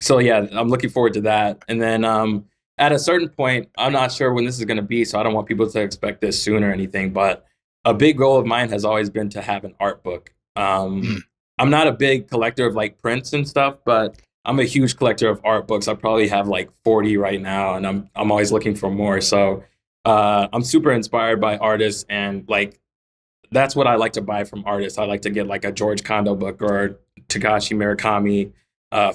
so yeah, I'm looking forward to that. And then at a certain point, I'm not sure when this is going to be, so I don't want people to expect this soon or anything. But a big goal of mine has always been to have an art book. Mm. I'm not a big collector of like prints and stuff, but I'm a huge collector of art books. I probably have like 40 right now, and I'm always looking for more. So I'm super inspired by artists, and like that's what I like to buy from artists. I like to get like a George Kondo book or Takashi Murakami,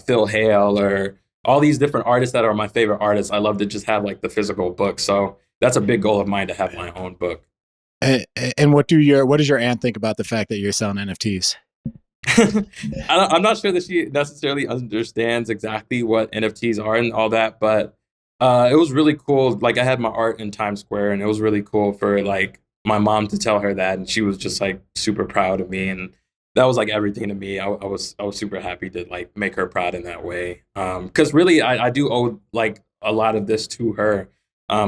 Phil Hale, or all these different artists that are my favorite artists. I love to just have like the physical book. So that's a big goal of mine, to have my own book. And what does your aunt think about the fact that you're selling NFTs? I'm not sure that she necessarily understands exactly what NFTs are and all that, but it was really cool. Like I had my art in Times Square, and it was really cool for like my mom to tell her that, and she was just like super proud of me, and that was like everything to me. I was super happy to like make her proud in that way. Because really, I do owe like a lot of this to her.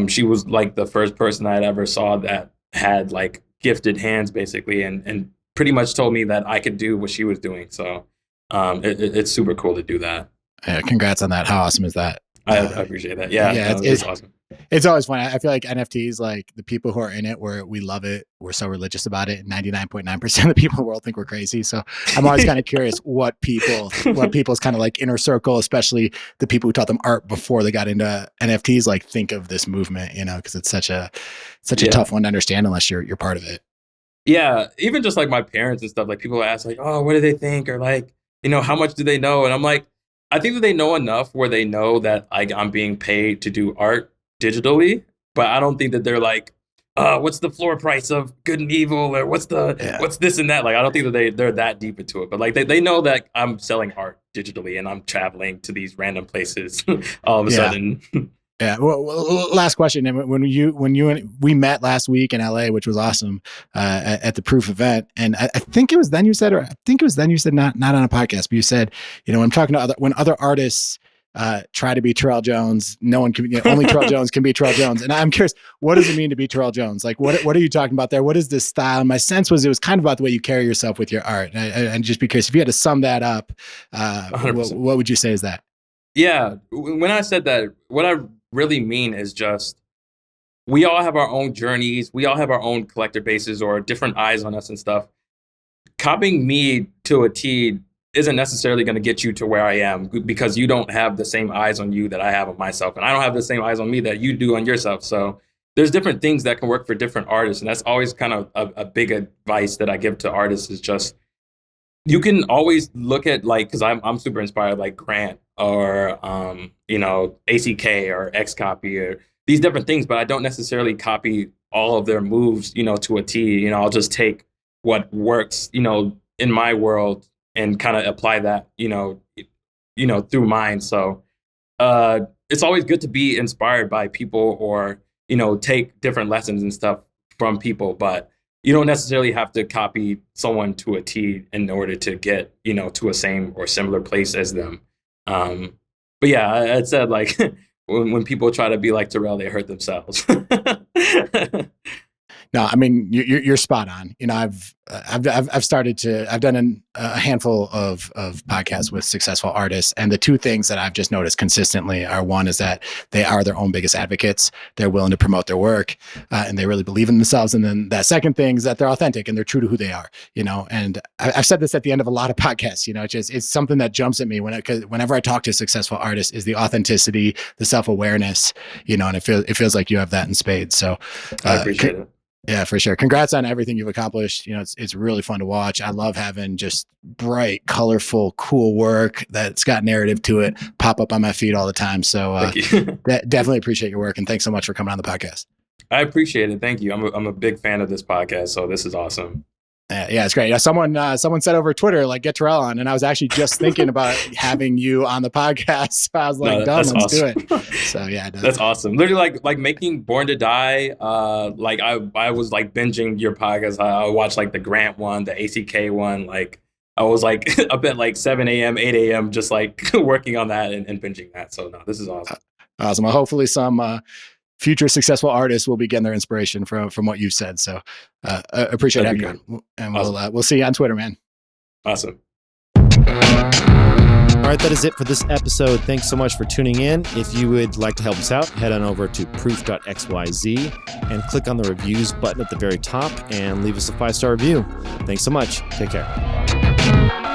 She was like the first person I ever saw that had like gifted hands, basically, and pretty much told me that I could do what she was doing. So it's super cool to do that. Congrats on that. How awesome is that? I appreciate that. Yeah, Yeah, no, it's awesome. it's always fun. I feel like NFTs, like the people who are in it, we love it. We're so religious about it. 99.9% of the people in the world think we're crazy. So I'm always kind of curious what people's kind of like inner circle, especially the people who taught them art before they got into NFTs, like think of this movement, because it's such a Yeah. tough one to understand unless you're part of it. Yeah, even just like my parents and stuff, like people ask like, "Oh, what do they think?" or like, how much do they know? And I'm like, I think that they know enough where they know that like I'm being paid to do art digitally, but I don't think that they're like, what's the floor price of Good and Evil, or what's Yeah. this and that? Like I don't think that they're that deep into it, but like they know that I'm selling art digitally and I'm traveling to these random places all of a Yeah. sudden. Yeah. Well, last question. And we met last week in LA, which was awesome, at the Proof event. And I think it was then you said, not on a podcast, but you said, when I'm talking to when other artists try to be Terrell Jones, no one can, only Terrell Jones can be Terrell Jones. And I'm curious, what does it mean to be Terrell Jones? Like, what are you talking about there? What is this style? And my sense was it was kind of about the way you carry yourself with your art. And just because if you had to sum that up, 100%. what would you say is that? Yeah, when I said that, what I really mean is just we all have our own journeys. We all have our own collector bases or different eyes on us and stuff. Copying me to a T isn't necessarily going to get you to where I am, because you don't have the same eyes on you that I have on myself, and I don't have the same eyes on me that you do on yourself. So there's different things that can work for different artists, and that's always kind of a big advice that I give to artists is just you can always look at like, because I'm super inspired like Grant or ACK or Xcopy or these different things, but I don't necessarily copy all of their moves to a T. I'll just take what works, in my world and kind of apply that, through mine. So it's always good to be inspired by people or, take different lessons and stuff from people, but you don't necessarily have to copy someone to a T in order to get, to a same or similar place as them. But yeah, I said like when people try to be like Terrell, they hurt themselves. No, I mean you're spot on. I've done a handful of podcasts with successful artists, and the two things that I've just noticed consistently are, one is that they are their own biggest advocates. They're willing to promote their work, and they really believe in themselves. And then that second thing is that they're authentic and they're true to who they are. And I've said this at the end of a lot of podcasts. It's something that jumps at me whenever I talk to successful artists is the authenticity, the self-awareness. And it feels like you have that in spades. So I appreciate it. Yeah, for sure. Congrats on everything you've accomplished. It's really fun to watch. I love having just bright, colorful, cool work that's got narrative to it pop up on my feed all the time. So definitely appreciate your work. And thanks so much for coming on the podcast. I appreciate it. Thank you. I'm a big fan of this podcast. So this is awesome. Yeah, it's great. Someone said over Twitter, like, get Terrell on. And I was actually just thinking about having you on the podcast. So I was like, let's awesome. do it. So yeah, that's awesome. Literally like making Born to Die. Like I was like binging your podcast. I watched like the Grant one, the ACK one. Like I was like up at like 7 a.m., 8 a.m. just like working on that and binging that. So no, this is awesome. Awesome. Well, hopefully some future successful artists will be getting their inspiration from what you've said. So appreciate having you on. And awesome. We'll see you on Twitter, man. Awesome. All right, that is it for this episode. Thanks so much for tuning in. If you would like to help us out, head on over to proof.xyz and click on the reviews button at the very top and leave us a 5-star review. Thanks so much. Take care.